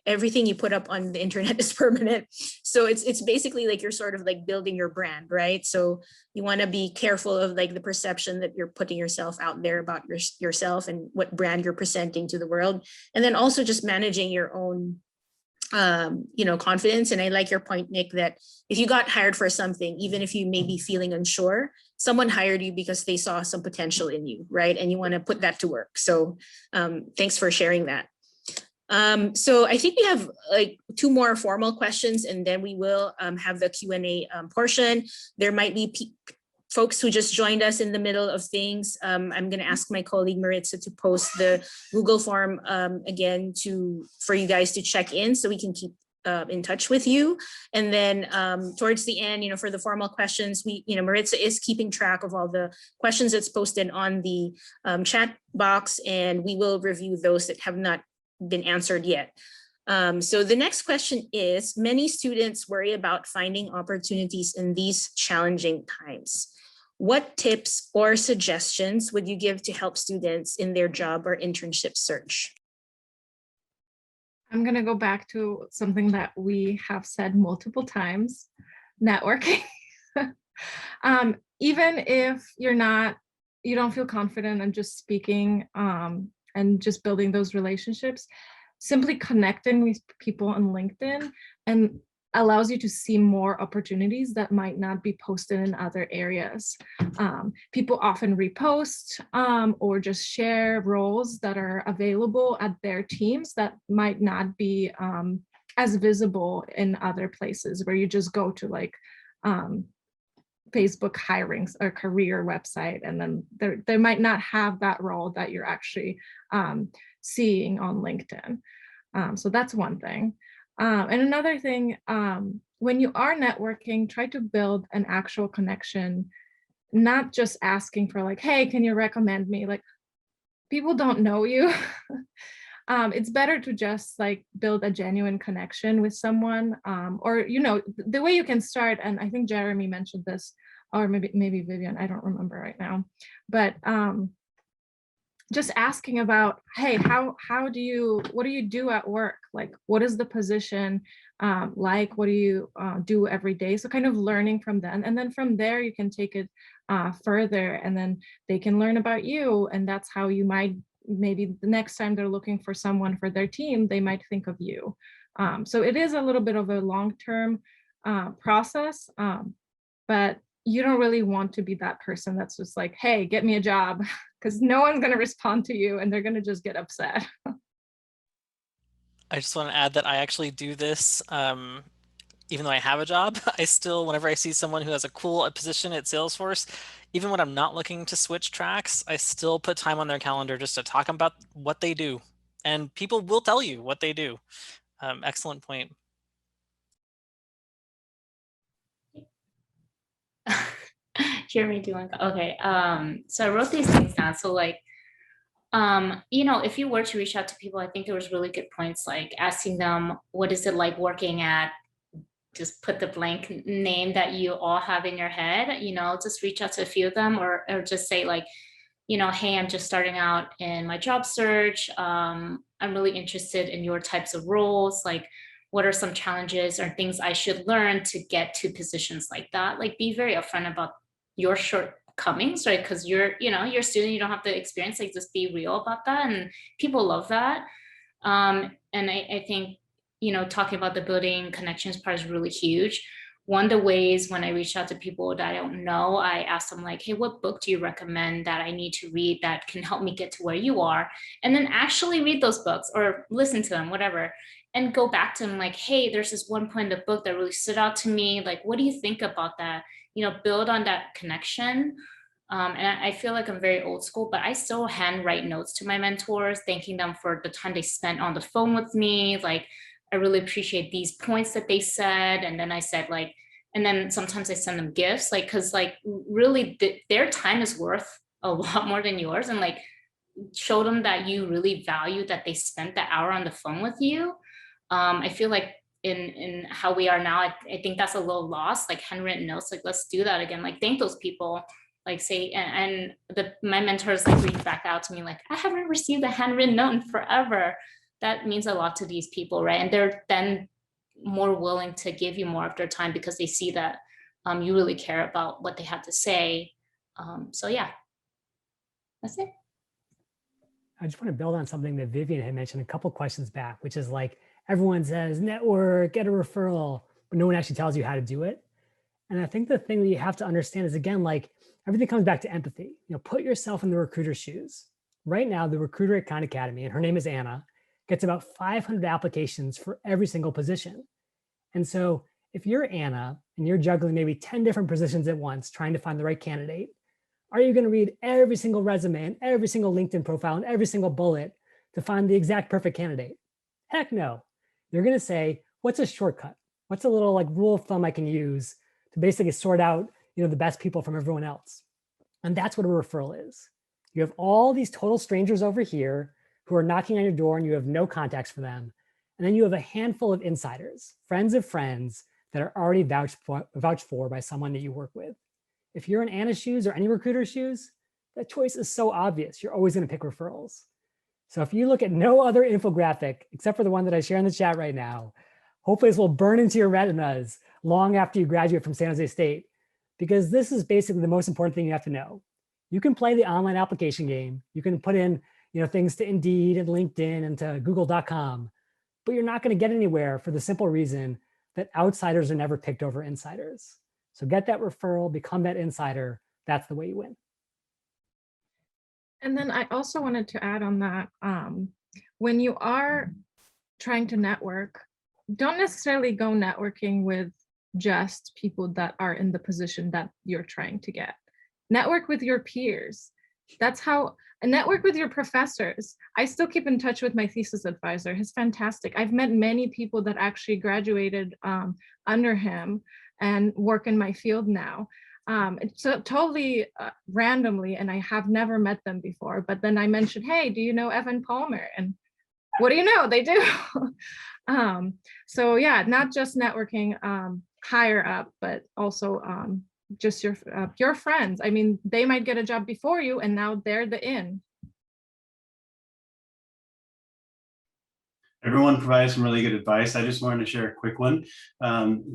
everything you put up on the internet is permanent. So it's basically like you're sort of like building your brand, right? So you want to be careful of like the perception that you're putting yourself out there about yourself and what brand you're presenting to the world. And then also just managing your own confidence. And I like your point, Nick, that if you got hired for something, even if you may be feeling unsure, someone hired you because they saw some potential in you, right? And you want to put that to work. So thanks for sharing that. So I think we have like 2 more formal questions, and then we will have the Q&A portion. There might be folks who just joined us in the middle of things. I'm going to ask my colleague Maritza to post the Google form again for you guys to check in, so we can keep in touch with you. And then towards the end, for the formal questions, Maritza is keeping track of all the questions that's posted on the chat box, and we will review those that have not been answered yet. So the next question is, many students worry about finding opportunities in these challenging times. What tips or suggestions would you give to help students in their job or internship search? I'm going to go back to something that we have said multiple times: networking. Even if you don't feel confident in just speaking and just building those relationships, simply connecting with people on LinkedIn and allows you to see more opportunities that might not be posted in other areas. People often repost or just share roles that are available at their teams that might not be as visible in other places, where you just go to like Facebook hirings or career website, and then they might not have that role that you're actually seeing on LinkedIn. So that's one thing. And another thing, when you are networking, try to build an actual connection, not just asking for like, hey, can you recommend me? Like, people don't know you. It's better to just like build a genuine connection with someone, or, you know, the way you can start, and I think Jeremy mentioned this, or maybe Vivian, I don't remember right now, but just asking about, hey, what do you do at work? Like, what is the position like? What do you do every day? So kind of learning from them. And then from there, you can take it further, and then they can learn about you. And that's how you might, maybe the next time they're looking for someone for their team, they might think of you. So it is a little bit of a long-term process, but you don't really want to be that person that's just like, hey, get me a job, because no one's going to respond to you and they're going to just get upset. I just want to add that I actually do this, even though I have a job. I still, whenever I see someone who has a cool position at Salesforce, even when I'm not looking to switch tracks, I still put time on their calendar just to talk about what they do. And people will tell you what they do. Excellent point. Jeremy, do you want to? Okay. So I wrote these things down. So like, you know, if you were to reach out to people, I think there was really good points, like asking them, what is it like working at, just put the blank name that you all have in your head, you know, just reach out to a few of them, or just say like, you know, hey, I'm just starting out in my job search. I'm really interested in your types of roles. Like, what are some challenges or things I should learn to get to positions like that? Like, be very upfront about your shortcomings, right? Because you're a student, you don't have the experience, like just be real about that. And people love that. And I think, you know, talking about the building connections part is really huge. One of the ways when I reach out to people that I don't know, I ask them like, hey, what book do you recommend that I need to read that can help me get to where you are? And then actually read those books or listen to them, whatever, and go back to them like, hey, there's this one point in the book that really stood out to me. Like, what do you think about that? You know, build on that connection. And I feel like I'm very old school, but I still handwrite notes to my mentors, thanking them for the time they spent on the phone with me. Like, I really appreciate these points that they said. And then I said like, and then sometimes I send them gifts, like, cause like really their time is worth a lot more than yours. And like, show them that you really value that they spent the hour on the phone with you. I feel like in how we are now, I think that's a little lost, like handwritten notes, like let's do that again, like thank those people, like say, and my mentors like reach back out to me like, I haven't received a handwritten note in forever. That means a lot to these people, right? And they're then more willing to give you more of their time because they see that you really care about what they have to say. So yeah, that's it. I just want to build on something that Vivian had mentioned a couple questions back, which is like, everyone says network, get a referral, but no one actually tells you how to do it. And I think the thing that you have to understand is, again, like everything comes back to empathy. You know, put yourself in the recruiter's shoes. Right now, the recruiter at Khan Academy, and her name is Anna, gets about 500 applications for every single position. And so if you're Anna and you're juggling maybe 10 different positions at once, trying to find the right candidate, are you going to read every single resume and every single LinkedIn profile and every single bullet to find the exact perfect candidate? Heck no. You're going to say, what's a shortcut? What's a little like rule of thumb I can use to basically sort out, you know, the best people from everyone else? And that's what a referral is. You have all these total strangers over here who are knocking on your door and you have no contacts for them. And then you have a handful of insiders, friends of friends that are already vouched for by someone that you work with. If you're in Anna's shoes or any recruiter's shoes, that choice is so obvious. You're always going to pick referrals. So if you look at no other infographic, except for the one that I share in the chat right now, hopefully this will burn into your retinas long after you graduate from San Jose State, because this is basically the most important thing you have to know. You can play the online application game. You can put in, you know, things to Indeed and LinkedIn and to Google.com, but you're not going to get anywhere for the simple reason that outsiders are never picked over insiders. So get that referral, become that insider. That's the way you win. And then I also wanted to add on that, when you are trying to network, don't necessarily go networking with just people that are in the position that you're trying to get. Network with your peers. That's how, and network with your professors. I still keep in touch with my thesis advisor. He's fantastic. I've met many people that actually graduated under him and work in my field now. It's totally randomly, and I have never met them before. But then I mentioned, hey, do you know Evan Palmer? And what do you know? They do. So yeah, not just networking higher up, but also just your friends. I mean, they might get a job before you, and now they're the in. Everyone provides some really good advice. I just wanted to share a quick one,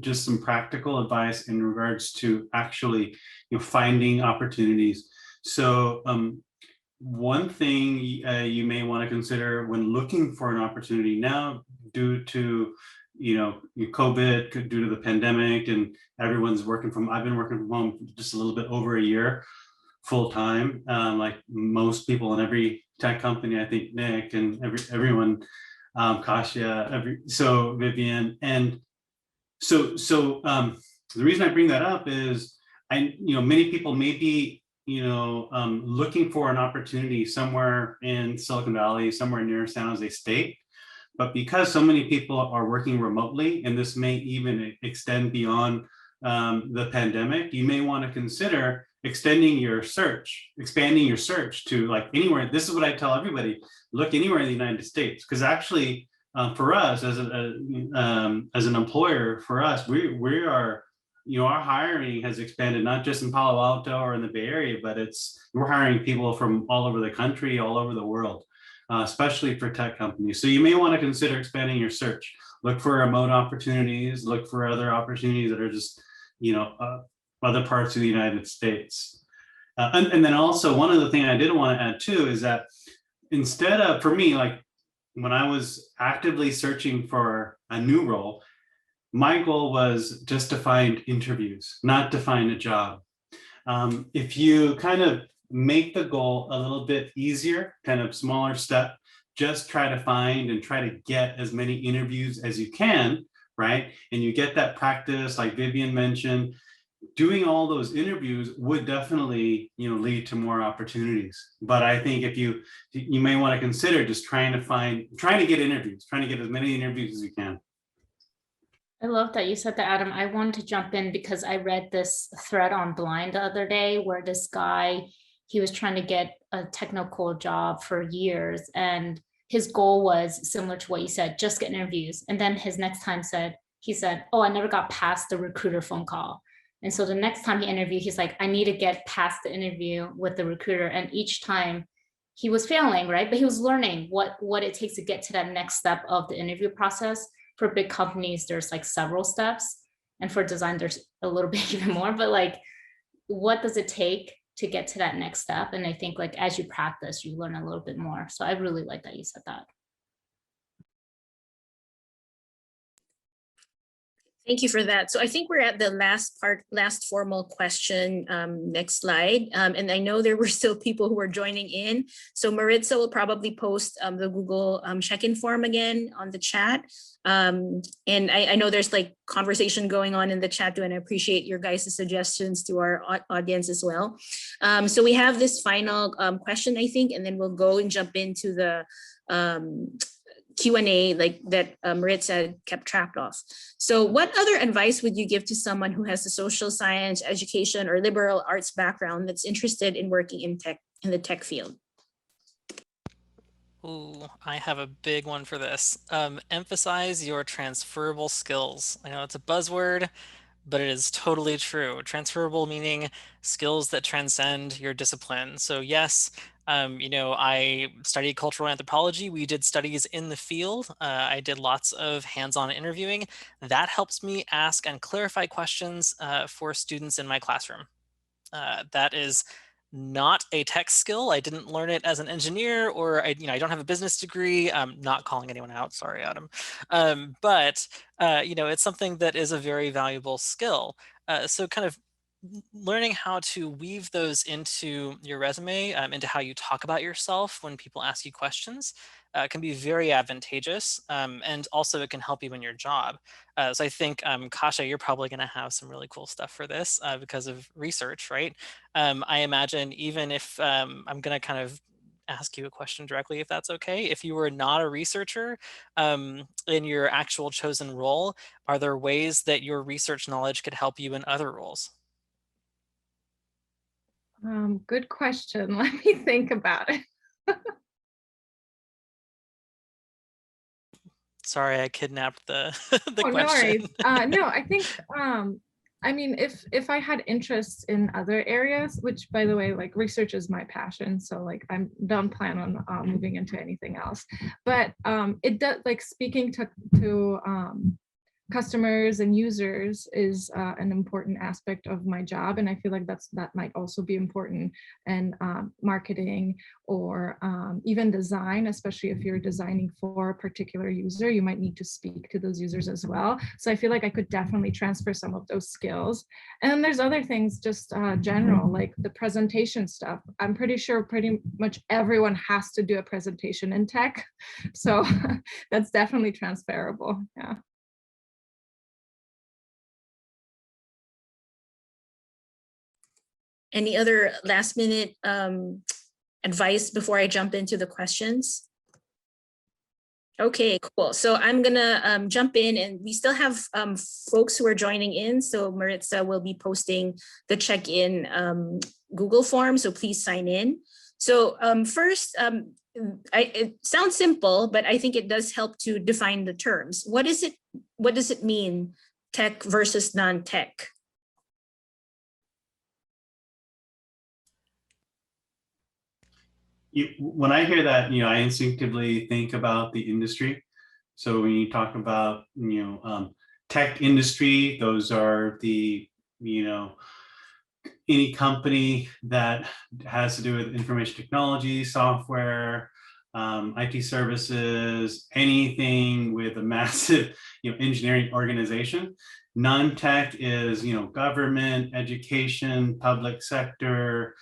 just some practical advice in regards to actually, finding opportunities. So one thing you may want to consider when looking for an opportunity now, due to COVID, due to the pandemic, and everyone's working from, I've been working from home just a little bit over a year full time, like most people in every tech company. I think Nick and everyone, Kasia, so Vivian, and so the reason I bring that up is many people may be looking for an opportunity somewhere in Silicon Valley, somewhere near San Jose State. But because so many people are working remotely, and this may even extend beyond the pandemic, you may want to consider expanding your search to like anywhere. This is what I tell everybody: look anywhere in the United States, because actually, for us as an employer, for us, we are. Our hiring has expanded not just in Palo Alto or in the Bay Area, but we're hiring people from all over the country, all over the world, especially for tech companies. So you may want to consider expanding your search. Look for remote opportunities, look for other opportunities that are just, other parts of the United States. And then also one other thing I did want to add too is that instead of, for me, like when I was actively searching for a new role, my goal was just to find interviews, not to find a job. If you kind of make the goal a little bit easier, kind of smaller step, just try to find and try to get as many interviews as you can, right? And you get that practice, like Vivian mentioned, doing all those interviews would definitely, lead to more opportunities. But I think if you may want to consider just trying to get interviews, trying to get as many interviews as you can. I love that you said that, Adam. I wanted to jump in because I read this thread on Blind the other day where this guy, he was trying to get a technical job for years, and his goal was similar to what you said, just get interviews. And then his next time he said, oh, I never got past the recruiter phone call. And so the next time he interviewed, he's like, I need to get past the interview with the recruiter. And each time he was failing, right? But he was learning what it takes to get to that next step of the interview process. For big companies, there's like several steps. And for design, there's a little bit even more, but like, what does it take to get to that next step? And I think like, as you practice, you learn a little bit more. So I really like that you said that. Thank you for that. So I think we're at the last formal question. Next slide. And I know there were still people who were joining in. So Maritza will probably post the Google check-in form again on the chat. And I know there's like conversation going on in the chat too, and I appreciate your guys' suggestions to our audience as well. So we have this final question, I think, and then we'll go and jump into the Q&A like that Maritza kept track of. So what other advice would you give to someone who has a social science, education, or liberal arts background that's interested in working in the tech field? Ooh, I have a big one for this. Emphasize your transferable skills. I know it's a buzzword, but it is totally true. Transferable meaning skills that transcend your discipline. So yes, I studied cultural anthropology. We did studies in the field. I did lots of hands-on interviewing. That helps me ask and clarify questions for students in my classroom. That is not a tech skill. I didn't learn it as an engineer, or I don't have a business degree. I'm not calling anyone out. Sorry, Adam. But it's something that is a very valuable skill. So kind of learning how to weave those into your resume, into how you talk about yourself when people ask you questions, can be very advantageous. And also it can help you in your job. So I think, Kasha, you're probably going to have some really cool stuff for this because of research, right? I imagine even if I'm going to kind of ask you a question directly, if that's okay. If you were not a researcher in your actual chosen role, are there ways that your research knowledge could help you in other roles? Good question. Let me think about it. Sorry, I kidnapped the the Oh, no question. worries. No, I think, I mean, if I had interests in other areas, which by the way, like research is my passion, so like I don't plan on moving into anything else. But it does, like speaking to customers and users is an important aspect of my job, and I feel like that might also be important in marketing or even design, especially if you're designing for a particular user. You might need to speak to those users as well. So I feel like I could definitely transfer some of those skills. And then there's other things, just general, like the presentation stuff. I'm pretty sure pretty much everyone has to do a presentation in tech, so that's definitely transferable. Yeah. Any other last minute advice before I jump into the questions? Okay, cool. So I'm gonna jump in, and we still have folks who are joining in. So Maritza will be posting the check-in Google form, so please sign in. So first, it sounds simple, but I think it does help to define the terms. What is it? What does it mean, tech versus non-tech? When I hear that, I instinctively think about the industry. So when you talk about, tech industry, those are the, any company that has to do with information technology, software, IT services, anything with a massive, engineering organization. Non-tech is, government, education, public sector.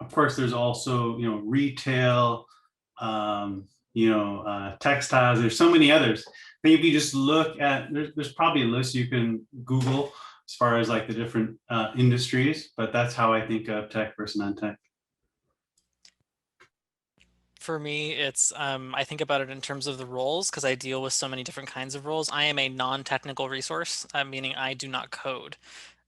Of course, there's also, retail, textiles. There's so many others. I think if you just look at, there's probably a list you can Google as far as like the different industries, but that's how I think of tech versus non-tech. For me, it's I think about it in terms of the roles because I deal with so many different kinds of roles. I am a non-technical resource, meaning I do not code.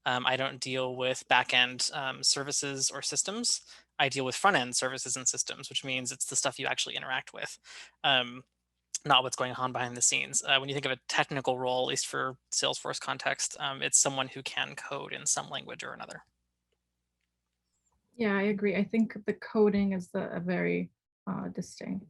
I don't deal with back-end services or systems. I deal with front-end services and systems, which means it's the stuff you actually interact with, not what's going on behind the scenes. When you think of a technical role, at least for Salesforce context, it's someone who can code in some language or another. Yeah, I agree. I think the coding is a very distinct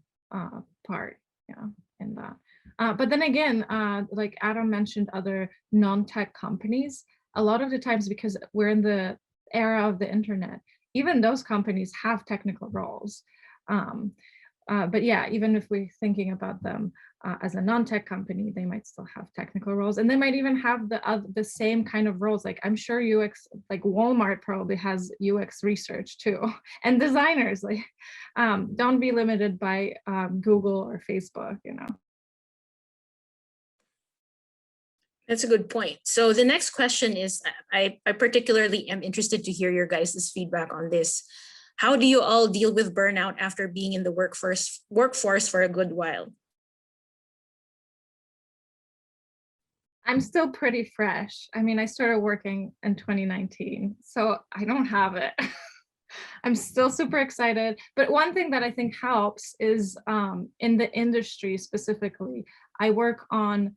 part, yeah, in that. But then again, like Adam mentioned, other non-tech companies, a lot of the times, because we're in the era of the internet, even those companies have technical roles. But yeah, even if we're thinking about them as a non-tech company, they might still have technical roles, and they might even have the same kind of roles. Like I'm sure UX, like Walmart probably has UX research too, and designers. Like, don't be limited by Google or Facebook. That's a good point. So the next question is, I particularly am interested to hear your guys' feedback on this. How do you all deal with burnout after being in the workforce for a good while? I'm still pretty fresh. I mean, I started working in 2019, so I don't have it. I'm still super excited. But one thing that I think helps is in the industry specifically, I work on,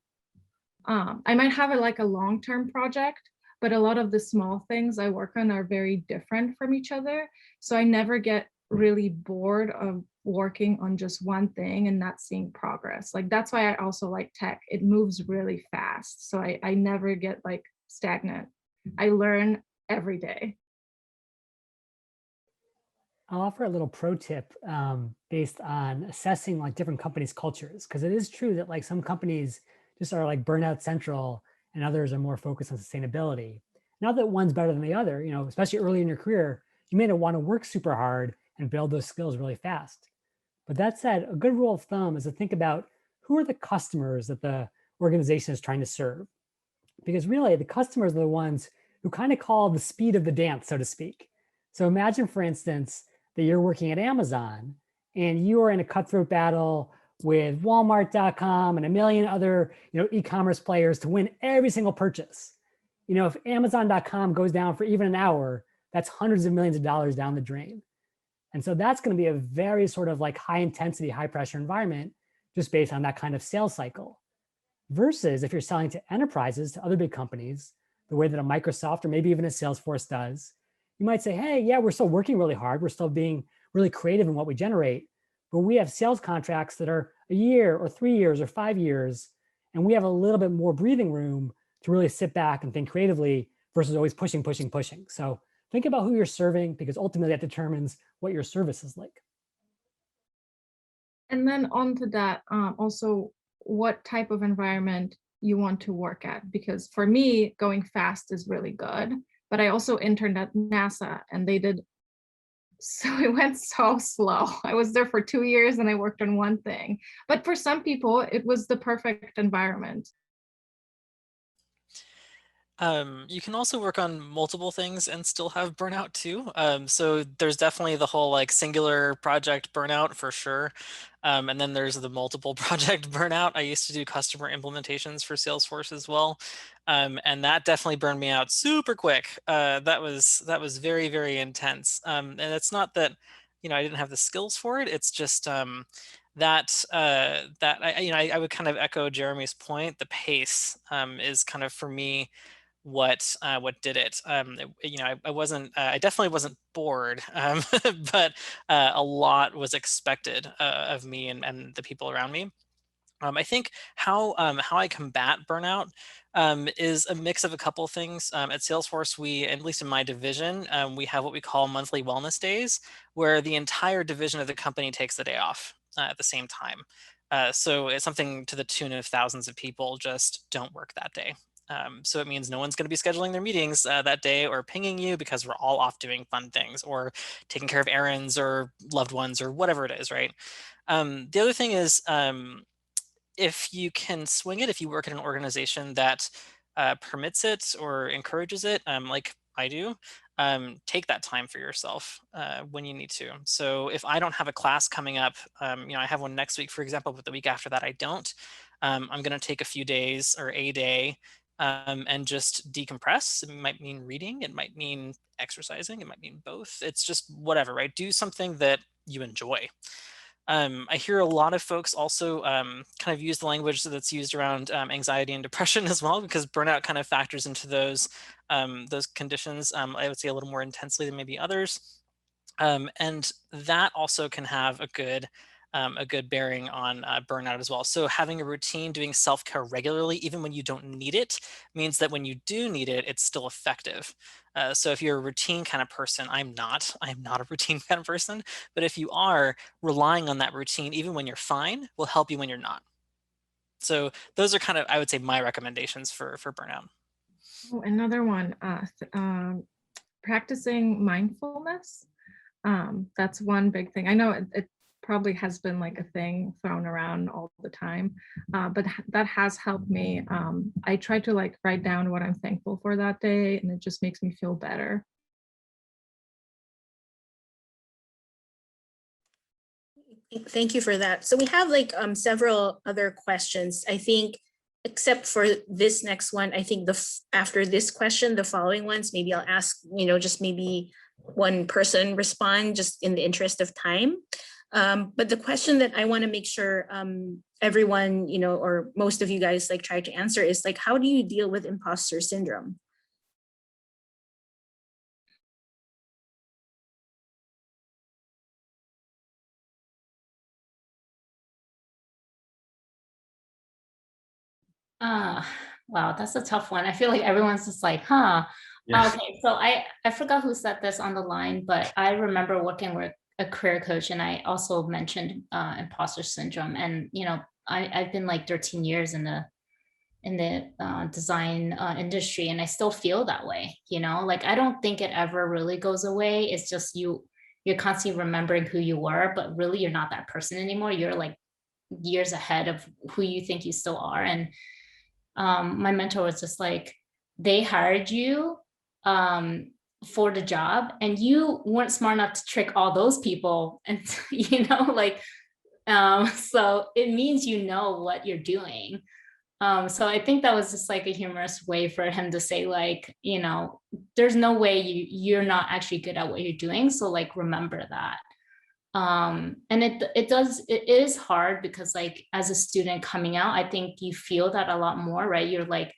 I might have like a long-term project, but a lot of the small things I work on are very different from each other. So I never get really bored of working on just one thing and not seeing progress. Like that's why I also like tech. It moves really fast. So I never get like stagnant. I learn every day. I'll offer a little pro tip based on assessing like different companies' cultures, because it is true that like some companies just are like burnout central and others are more focused on sustainability. Not that one's better than the other, especially early in your career, you may not want to work super hard and build those skills really fast. But that said, a good rule of thumb is to think about who are the customers that the organization is trying to serve. Because really, the customers are the ones who kind of call the speed of the dance, so to speak. So imagine, for instance, that you're working at Amazon and you are in a cutthroat battle with Walmart.com and a million other e-commerce players to win every single purchase. If Amazon.com goes down for even an hour, that's hundreds of millions of dollars down the drain. And so that's going to be a very sort of like high intensity, high pressure environment just based on that kind of sales cycle. Versus if you're selling to enterprises, to other big companies, the way that a Microsoft or maybe even a Salesforce does, you might say, hey, yeah, we're still working really hard. We're still being really creative in what we generate, but we have sales contracts that are a year or 3 years or 5 years, and we have a little bit more breathing room to really sit back and think creatively versus always pushing, pushing, pushing. So think about who you're serving, because ultimately that determines what your service is like. And then on to that, also what type of environment you want to work at. Because for me, going fast is really good, but I also interned at NASA and so it went so slow. I was there for 2 years and I worked on one thing. But for some people, it was the perfect environment. You can also work on multiple things and still have burnout too. So there's definitely the whole like singular project burnout for sure. And then there's the multiple project burnout. I used to do customer implementations for Salesforce as well. And that definitely burned me out super quick. That was very, very intense. And it's not that, I didn't have the skills for it. It's just that I would kind of echo Jeremy's point. The pace is kind of for me what did it. I definitely wasn't bored, but a lot was expected of me and the people around me. I think how I combat burnout is a mix of a couple things. At Salesforce, at least in my division, we have what we call monthly wellness days, where the entire division of the company takes the day off at the same time. So it's something to the tune of thousands of people just don't work that day. So it means no one's going to be scheduling their meetings that day or pinging you, because we're all off doing fun things or taking care of errands or loved ones or whatever it is, right? The other thing is, if you can swing it, if you work in an organization that permits it or encourages it, like I do, take that time for yourself when you need to. So if I don't have a class coming up, I have one next week, for example, but the week after that I don't, I'm going to take a few days or a day and just decompress. It might mean reading, it might mean exercising, it might mean both. It's just whatever, right? Do something that you enjoy. I hear a lot of folks also kind of use the language that's used around anxiety and depression as well, because burnout kind of factors into those conditions, I would say a little more intensely than maybe others. And that also can have a good bearing on burnout as well. So having a routine, doing self-care regularly, even when you don't need it, means that when you do need it, it's still effective. So if you're a routine kind of person, I'm not a routine kind of person, but if you are, relying on that routine, even when you're fine, will help you when you're not. So those are kind of, I would say, my recommendations for burnout. Oh, another one, practicing mindfulness. That's one big thing. I know it probably has been like a thing thrown around all the time, but that has helped me. I try to like write down what I'm thankful for that day, and it just makes me feel better. Thank you for that. So we have like several other questions. I think, except for this next one, I think after this question, the following ones, maybe I'll ask, just maybe one person respond, just in the interest of time. But the question that I want to make sure everyone, or most of you guys like try to answer is like, how do you deal with imposter syndrome? Wow, that's a tough one. I feel like everyone's just like, huh? Yeah. Okay, so I forgot who said this on the line, but I remember working with a career coach, and I also mentioned imposter syndrome. And I've been like 13 years in design industry, and I still feel that way. You know, like I don't think it ever really goes away. It's just you're constantly remembering who you were, but really you're not that person anymore. You're like years ahead of who you think you still are. And my mentor was just like, they hired you for the job, and you weren't smart enough to trick all those people, and you know, like so it means you know what you're doing. So I think that was just like a humorous way for him to say, like, you know, there's no way you're not actually good at what you're doing, so like remember that. And it is hard because like as a student coming out, I think you feel that a lot more, right? You're like,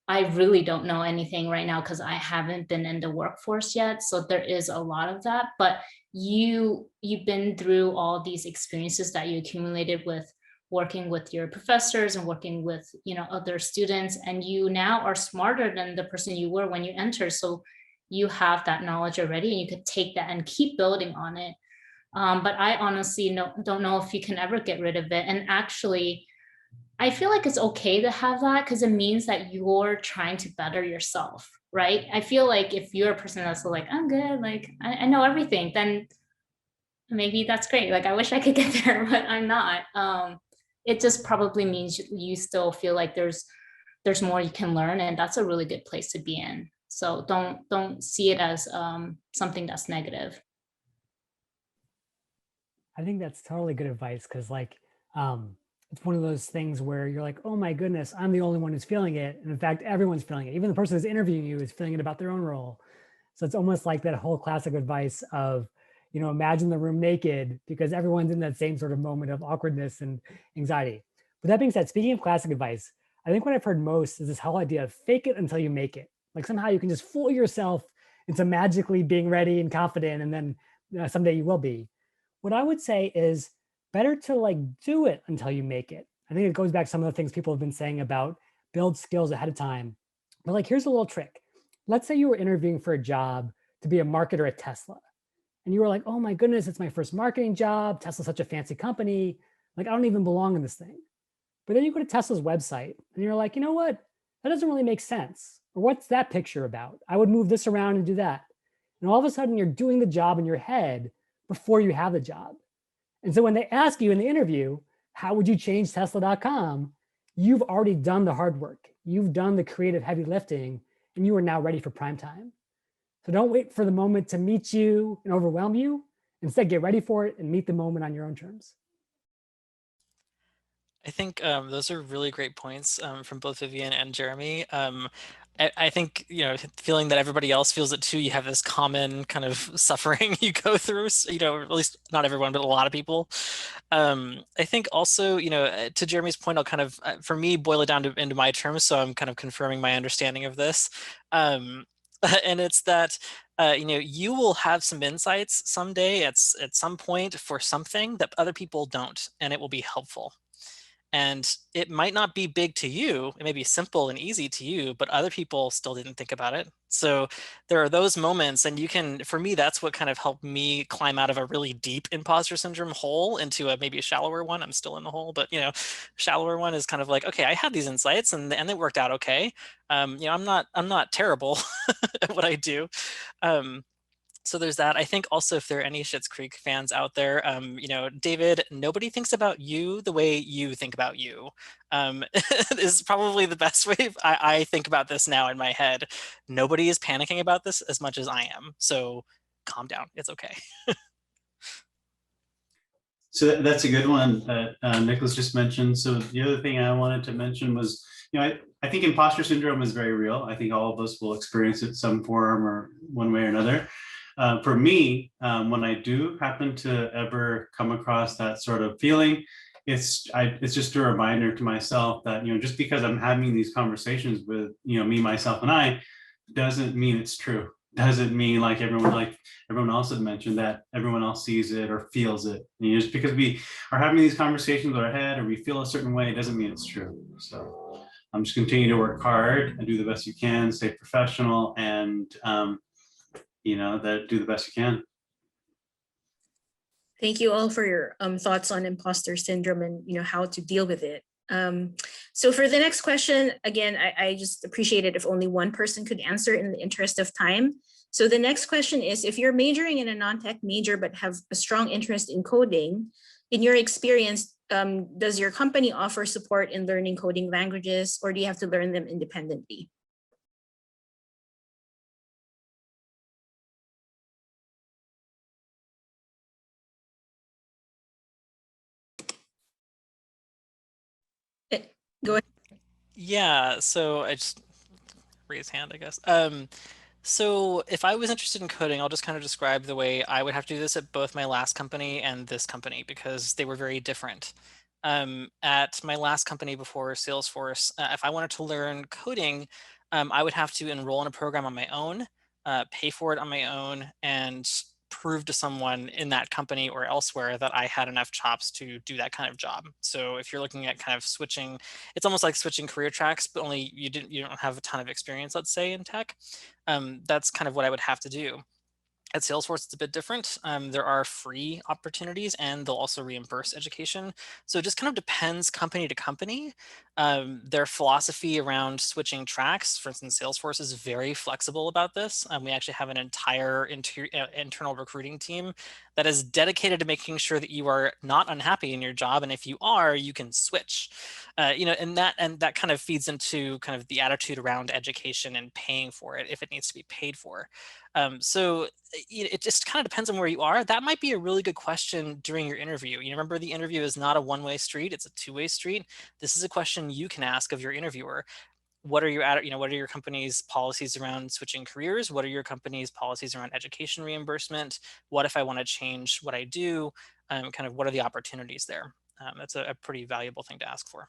I really don't know anything right now because I haven't been in the workforce yet. So there is a lot of that, but you've been through all these experiences that you accumulated with working with your professors and working with, you know, other students, and you now are smarter than the person you were when you entered. So you have that knowledge already, and you could take that and keep building on it. But I honestly don't know if you can ever get rid of it. And actually, I feel like it's okay to have that because it means that you're trying to better yourself, right? I feel like if you're a person that's like, I'm good, like I know everything, then maybe that's great. Like I wish I could get there, but I'm not. It just probably means you still feel like there's more you can learn, and that's a really good place to be in. So don't see it as something that's negative. I think that's totally good advice because like it's one of those things where you're like, oh my goodness, I'm the only one who's feeling it. And in fact, everyone's feeling it. Even the person who's interviewing you is feeling it about their own role. So it's almost like that whole classic advice of, you know, imagine the room naked because everyone's in that same sort of moment of awkwardness and anxiety. But that being said, speaking of classic advice, I think what I've heard most is this whole idea of fake it until you make it. Like somehow you can just fool yourself into magically being ready and confident, and then someday you will be. What I would say is better to like do it until you make it. I think it goes back to some of the things people have been saying about build skills ahead of time. But like, here's a little trick. Let's say you were interviewing for a job to be a marketer at Tesla. And you were like, oh my goodness, it's my first marketing job. Tesla's such a fancy company. Like, I don't even belong in this thing. But then you go to Tesla's website and you're like, you know what? That doesn't really make sense. Or what's that picture about? I would move this around and do that. And all of a sudden you're doing the job in your head before you have the job. And so when they ask you in the interview, how would you change Tesla.com? You've already done the hard work. You've done the creative heavy lifting, and you are now ready for prime time. So don't wait for the moment to meet you and overwhelm you. Instead, get ready for it and meet the moment on your own terms. I think those are really great points from both Vivian and Jeremy. I think, you know, feeling that everybody else feels it too, you have this common kind of suffering you go through, so, you know, at least not everyone, but a lot of people. I think also, you know, to Jeremy's point, I'll kind of, for me, boil it down into my terms. So I'm kind of confirming my understanding of this. And it's that, you know, you will have some insights someday at some point for something that other people don't, and it will be helpful. And it might not be big to you, it may be simple and easy to you, but other people still didn't think about it. So there are those moments, and you can, for me, that's what kind of helped me climb out of a really deep imposter syndrome hole into a maybe a shallower one. I'm still in the hole, but you know, shallower one is kind of like, okay, I had these insights and they worked out okay. You know, I'm not terrible at what I do. So there's that. I think also if there are any Schitt's Creek fans out there, you know, David, nobody thinks about you the way you think about you. Is probably the best way I think about this now in my head. Nobody is panicking about this as much as I am. So calm down. It's okay. So that's a good one that Nicholas just mentioned. So the other thing I wanted to mention was, you know, I think imposter syndrome is very real. I think all of us will experience it some form or one way or another. For me, when I do happen to ever come across that sort of feeling, it's just a reminder to myself that, you know, just because I'm having these conversations with, you know, me, myself, and I, doesn't mean it's true. Doesn't mean like everyone else had mentioned that everyone else sees it or feels it. And, you know, just because we are having these conversations with our head or we feel a certain way, doesn't mean it's true. So I'm just continue to work hard and do the best you can, stay professional, and you know, that do the best you can. Thank you all for your thoughts on imposter syndrome and, you know, how to deal with it. So for the next question, again, I just appreciate it if only one person could answer in the interest of time. So the next question is, if you're majoring in a non-tech major but have a strong interest in coding, in your experience, does your company offer support in learning coding languages, or do you have to learn them independently? Go ahead. Yeah, so I just raise hand, I guess. So if I was interested in coding, I'll just kind of describe the way I would have to do this at both my last company and this company because they were very different. At my last company before Salesforce, if I wanted to learn coding, I would have to enroll in a program on my own, pay for it on my own, and prove to someone in that company or elsewhere that I had enough chops to do that kind of job. So if you're looking at kind of switching, it's almost like switching career tracks, but only you don't have a ton of experience, let's say, in tech. That's kind of what I would have to do. At Salesforce, it's a bit different. There are free opportunities and they'll also reimburse education. So it just kind of depends company to company. Their philosophy around switching tracks, for instance, Salesforce is very flexible about this. We actually have an entire internal recruiting team that is dedicated to making sure that you are not unhappy in your job. And if you are, you can switch. And that kind of feeds into kind of the attitude around education and paying for it if it needs to be paid for. So it just kind of depends on where you are. That might be a really good question during your interview. Remember, the interview is not a one-way street, it's a two-way street. This is a question you can ask of your interviewer. What are your company's policies around switching careers? What are your company's policies around education reimbursement? What if I want to change what I do? Kind of what are the opportunities there? That's a pretty valuable thing to ask for.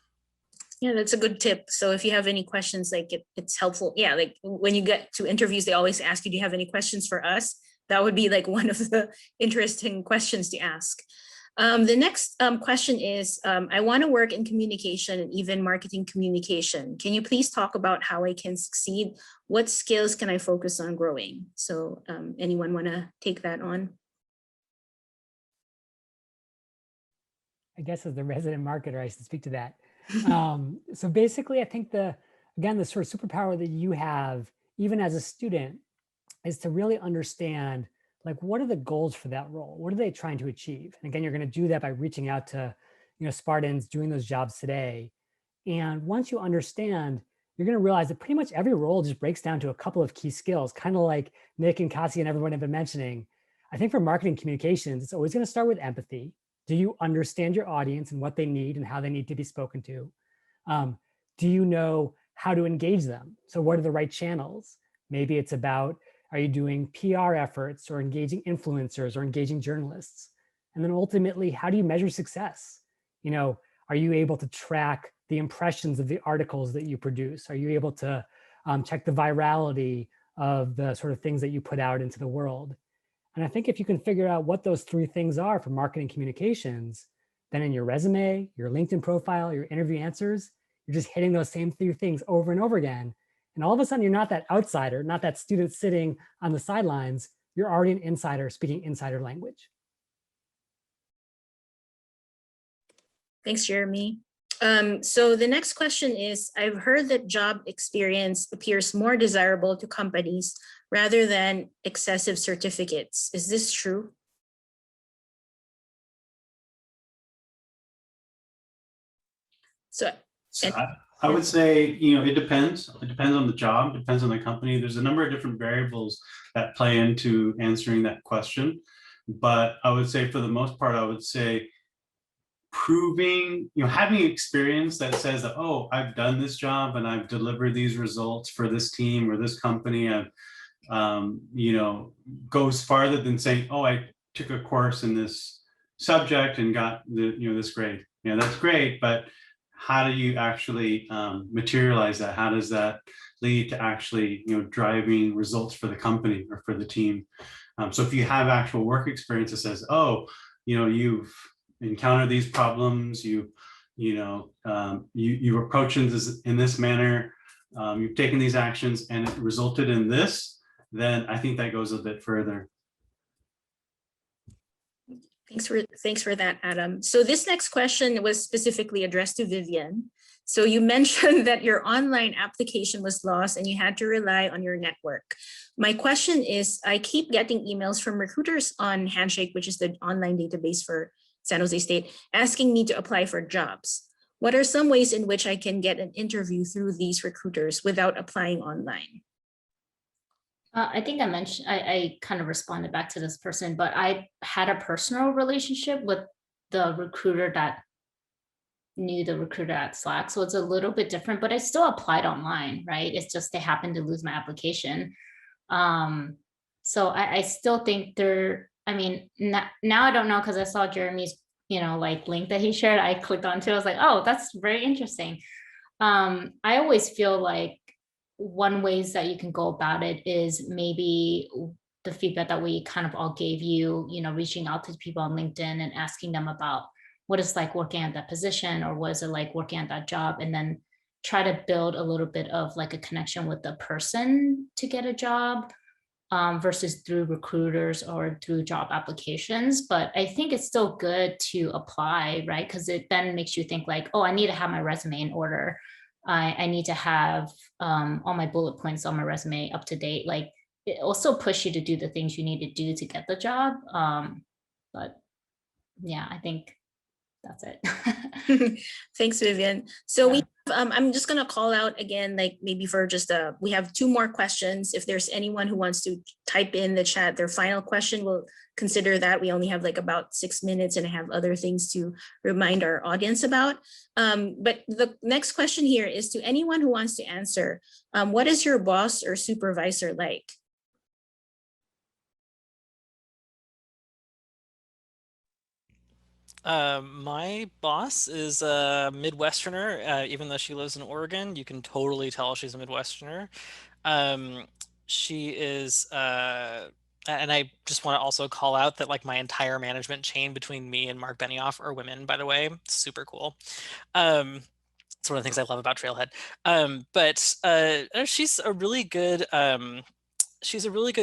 Yeah, that's a good tip. So if you have any questions, like it's helpful. Yeah, like when you get to interviews, they always ask you, do you have any questions for us? That would be like one of the interesting questions to ask. The next question is, I want to work in communication and even marketing communication. Can you please talk about how I can succeed? What skills can I focus on growing? So anyone want to take that on? I guess as the resident marketer, I should speak to that. So basically, I think the sort of superpower that you have, even as a student, is to really understand, like, what are the goals for that role? What are they trying to achieve? And again, you're going to do that by reaching out to, Spartans doing those jobs today. And once you understand, you're going to realize that pretty much every role just breaks down to a couple of key skills, kind of like Nick and Cassie and everyone have been mentioning. I think for marketing communications, it's always going to start with empathy. Do you understand your audience and what they need and how they need to be spoken to? Do you know how to engage them? So what are the right channels? Maybe it's about, are you doing PR efforts or engaging influencers or engaging journalists? And then ultimately, how do you measure success? Are you able to track the impressions of the articles that you produce? Are you able to check the virality of the sort of things that you put out into the world? And I think if you can figure out what those three things are for marketing communications, then in your resume, your LinkedIn profile, your interview answers, you're just hitting those same three things over and over again. And all of a sudden, you're not that outsider, not that student sitting on the sidelines. You're already an insider speaking insider language. Thanks, Jeremy. So the next question is, I've heard that job experience appears more desirable to companies rather than excessive certificates. Is this true? So I would say, it depends. It depends on the job, depends on the company. There's a number of different variables that play into answering that question. But I would say for the most part, I would say proving, having experience that says that, oh, I've done this job and I've delivered these results for this team or this company, I've, goes farther than saying, oh, I took a course in this subject and got this grade. That's great, but how do you actually materialize that? How does that lead to actually, driving results for the company or for the team? So if you have actual work experience that says, oh, you've encountered these problems, you approach in this manner, you've taken these actions and it resulted in this, then I think that goes a bit further. Thanks for that, Adam. So this next question was specifically addressed to Vivian. So you mentioned that your online application was lost and you had to rely on your network. My question is, I keep getting emails from recruiters on Handshake, which is the online database for San Jose State, asking me to apply for jobs. What are some ways in which I can get an interview through these recruiters without applying online? I think I mentioned, I kind of responded back to this person, but I had a personal relationship with the recruiter that knew the recruiter at Slack. So it's a little bit different, but I still applied online, right? It's just they happened to lose my application. So I still think I mean, now I don't know, because I saw Jeremy's, like link that he shared, I clicked onto it. I was like, oh, that's very interesting. I always feel like one ways that you can go about it is maybe the feedback that we kind of all gave you, reaching out to people on LinkedIn and asking them about what it's like working at that position, or what is it like working at that job, and then try to build a little bit of like a connection with the person to get a job, versus through recruiters or through job applications. But I think it's still good to apply, right? Because it then makes you think like, oh, I need to have my resume in order. I need to have all my bullet points on my resume up to date. Like, it will still push you to do the things you need to do to get the job. But yeah, I think that's it. Thanks, Vivian. So we I'm just going to call out again, like maybe for just we have 2 more questions. If there's anyone who wants to type in the chat their final question, we'll consider that. We only have like about 6 minutes and I have other things to remind our audience about. But the next question here is to anyone who wants to answer. What is your boss or supervisor like? My boss is a Midwesterner, even though she lives in Oregon. You can totally tell she's a Midwesterner. She is, and I just want to also call out that like my entire management chain between me and Mark Benioff are women, by the way. Super cool. It's one of the things I love about Trailhead. But she's a really good,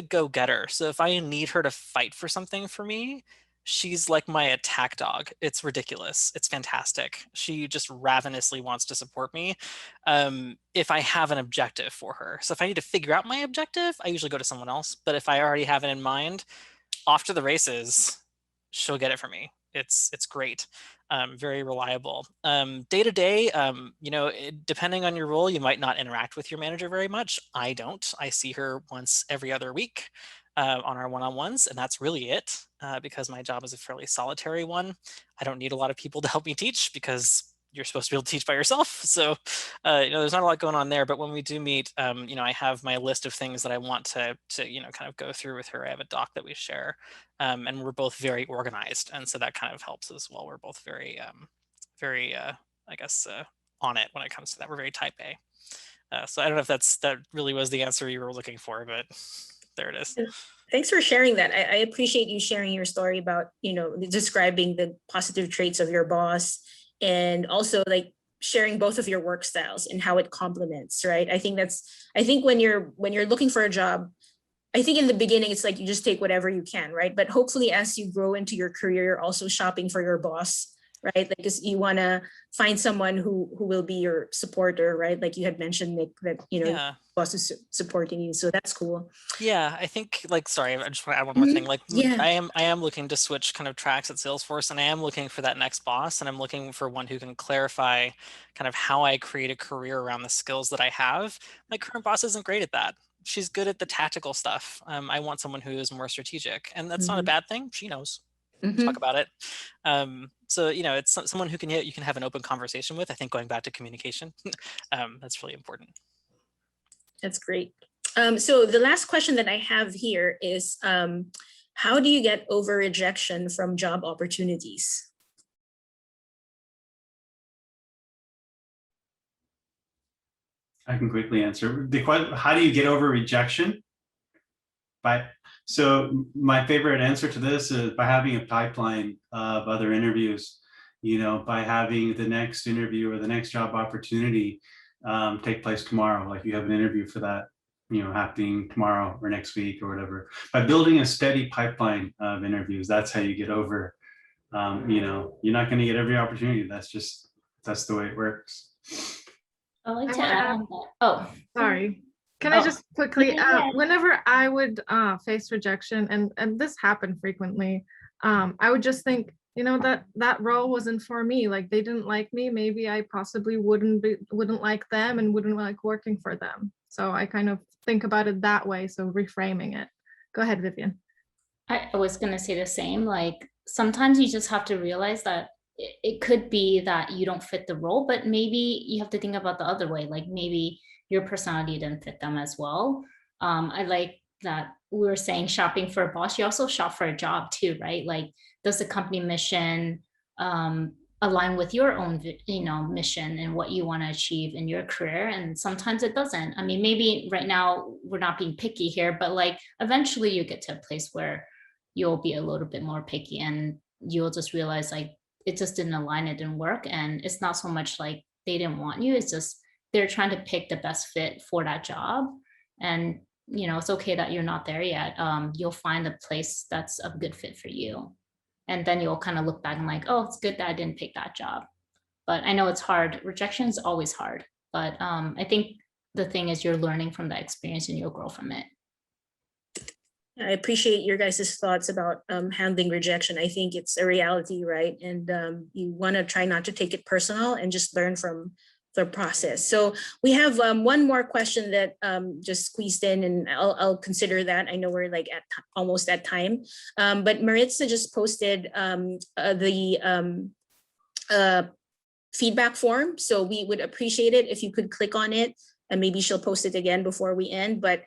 go-getter. So if I need her to fight for something for me, she's like my attack dog. It's ridiculous. It's fantastic. She just ravenously wants to support me if I have an objective for her. So if I need to figure out my objective, I usually go to someone else. But if I already have it in mind, off to the races, she'll get it for me. It's great. Very reliable. Day to day, depending on your role, you might not interact with your manager very much. I don't. I see her once every other week on our one-on-ones, and that's really it, because my job is a fairly solitary one. I don't need a lot of people to help me teach because you're supposed to be able to teach by yourself. So, there's not a lot going on there. But when we do meet, I have my list of things that I want to kind of go through with her. I have a doc that we share, and we're both very organized, and so that kind of helps as well. We're both very, I guess, on it when it comes to that. We're very type A. So I don't know if that really was the answer you were looking for, but there it is. Thanks for sharing that. I appreciate you sharing your story about, describing the positive traits of your boss, and also like sharing both of your work styles and how it complements, right? I think when you're looking for a job, I think in the beginning, it's like you just take whatever you can, right? But hopefully as you grow into your career, you're also shopping for your boss, right? Like, because you want to find someone who will be your supporter, right? Like you had mentioned, Nick, that, Yeah. boss is supporting you. So that's cool. Yeah, I think sorry, I just want to add one more thing. Like, Yeah. I am looking to switch kind of tracks at Salesforce, and I am looking for that next boss, and I'm looking for one who can clarify kind of how I create a career around the skills that I have. My current boss isn't great at that. She's good at the tactical stuff. I want someone who is more strategic, and that's not a bad thing. She knows. Let's talk about it. So, it's someone who you can have an open conversation with. I think going back to communication, that's really important. That's great. So the last question that I have here is, how do you get over rejection from job opportunities? I can quickly answer. How do you get over rejection? So my favorite answer to this is by having a pipeline of other interviews, by having the next interview or the next job opportunity take place tomorrow. Like you have an interview for that, happening tomorrow or next week or whatever. By building a steady pipeline of interviews, that's how you get over you're not going to get every opportunity. That's the way it works. I like I to wanna add add- on that. Oh, Sorry. Can I Oh, just quickly, yeah. whenever I would face rejection, and this happened frequently, I would just think, that role wasn't for me. Like they didn't like me. Maybe I possibly wouldn't like them and wouldn't like working for them. So I kind of think about it that way. So reframing it. Go ahead, Vivian. I was gonna say the same. Like sometimes you just have to realize that it could be that you don't fit the role, but maybe you have to think about the other way. Like maybe your personality didn't fit them as well. I like that we were saying shopping for a boss. You also shop for a job too, right? Like does the company mission align with your own, mission and what you want to achieve in your career? And sometimes it doesn't. I mean, maybe right now we're not being picky here, but like eventually you get to a place where you'll be a little bit more picky and you'll just realize like it just didn't align, it didn't work. And it's not so much like they didn't want you, it's just they're trying to pick the best fit for that job. And it's okay that you're not there yet. You'll find a place that's a good fit for you. And then you'll kind of look back and like, oh, it's good that I didn't pick that job. But I know it's hard. Rejection is always hard. But I think the thing is you're learning from that experience and you'll grow from it. I appreciate your guys' thoughts about handling rejection. I think it's a reality, right? And you want to try not to take it personal and just learn from the process. So we have one more question that just squeezed in, and I'll consider that. I know we're like almost at time, but Maritza just posted the feedback form. So we would appreciate it if you could click on it, and maybe she'll post it again before we end, but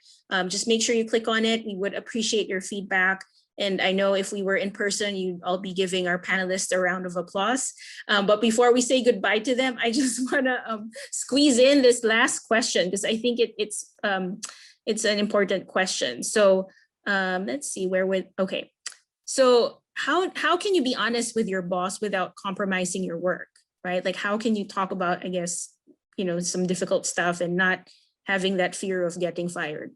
just make sure you click on it. We would appreciate your feedback. And I know if we were in person, you'd all be giving our panelists a round of applause. But before we say goodbye to them, I just wanna squeeze in this last question because I think it's an important question. So let's see okay. So how can you be honest with your boss without compromising your work, right? Like how can you talk about, I guess, some difficult stuff and not having that fear of getting fired?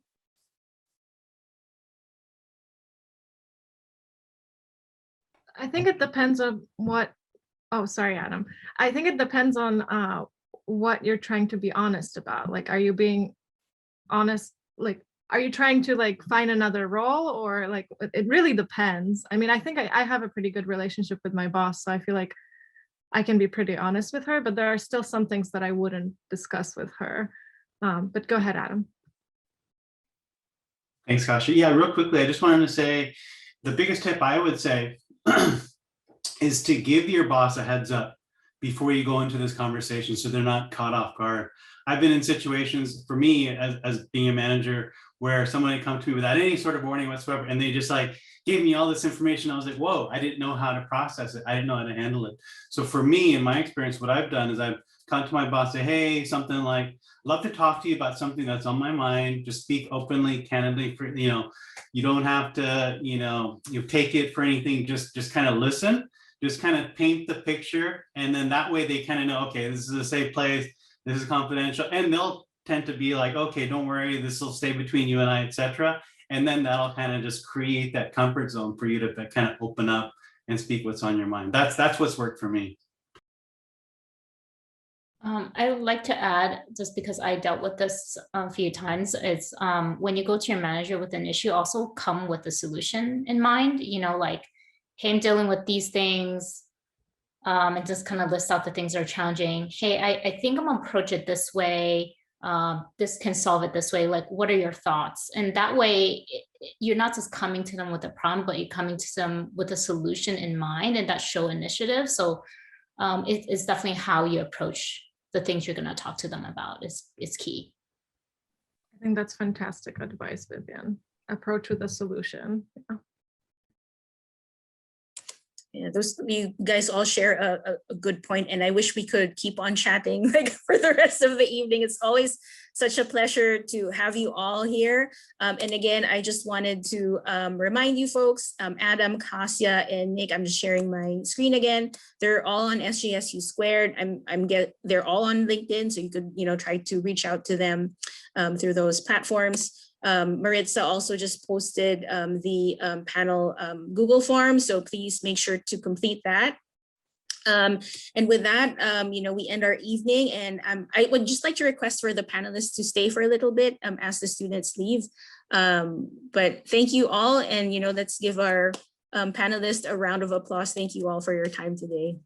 I think it depends on sorry, Adam. I think it depends on what you're trying to be honest about. Like, are you being honest? Like, are you trying to like find another role, or like, it really depends. I mean, I think I have a pretty good relationship with my boss, so I feel like I can be pretty honest with her, but there are still some things that I wouldn't discuss with her. But go ahead, Adam. Thanks, Kasha. Yeah, real quickly, I just wanted to say the biggest tip I would say is to give your boss a heads up before you go into this conversation so they're not caught off guard. I've been in situations, for me, as being a manager, where someone had come to me without any sort of warning whatsoever, and they just like gave me all this information. I was like, whoa, I didn't know how to process it. I didn't know how to handle it. So for me, in my experience, what I've done is I've come to my boss, say, hey, something like, love to talk to you about something that's on my mind. Just speak openly, candidly. For you don't have to, you take it for anything. Just kind of listen. Just kind of paint the picture, and then that way they kind of know, okay, this is a safe place. This is confidential, and they'll tend to be like, okay, don't worry, this will stay between you and I, etc. And then that'll kind of just create that comfort zone for you to kind of open up and speak what's on your mind. That's what's worked for me. I would like to add, just because I dealt with this a few times, it's when you go to your manager with an issue, also come with a solution in mind, like, hey, I'm dealing with these things, and just kind of list out the things that are challenging. Hey, I think I'm gonna approach it this way. This can solve it this way. Like, what are your thoughts? And that way, you're not just coming to them with a problem, but you're coming to them with a solution in mind, and that show initiative. So it's definitely how you approach the things you're gonna talk to them about is key. I think that's fantastic advice, Vivian. Approach with a solution. Yeah. Yeah, you guys all share a good point, and I wish we could keep on chatting like for the rest of the evening. It's always such a pleasure to have you all here. And again, I just wanted to remind you folks, Adam, Kasia, and Nick, I'm just sharing my screen again. They're all on SJSU Squared. They're all on LinkedIn, so you could try to reach out to them through those platforms. Maritza also just posted the panel Google form, so please make sure to complete that. And with that, we end our evening, and I would just like to request for the panelists to stay for a little bit as the students leave. But thank you all, and let's give our panelists a round of applause. Thank you all for your time today.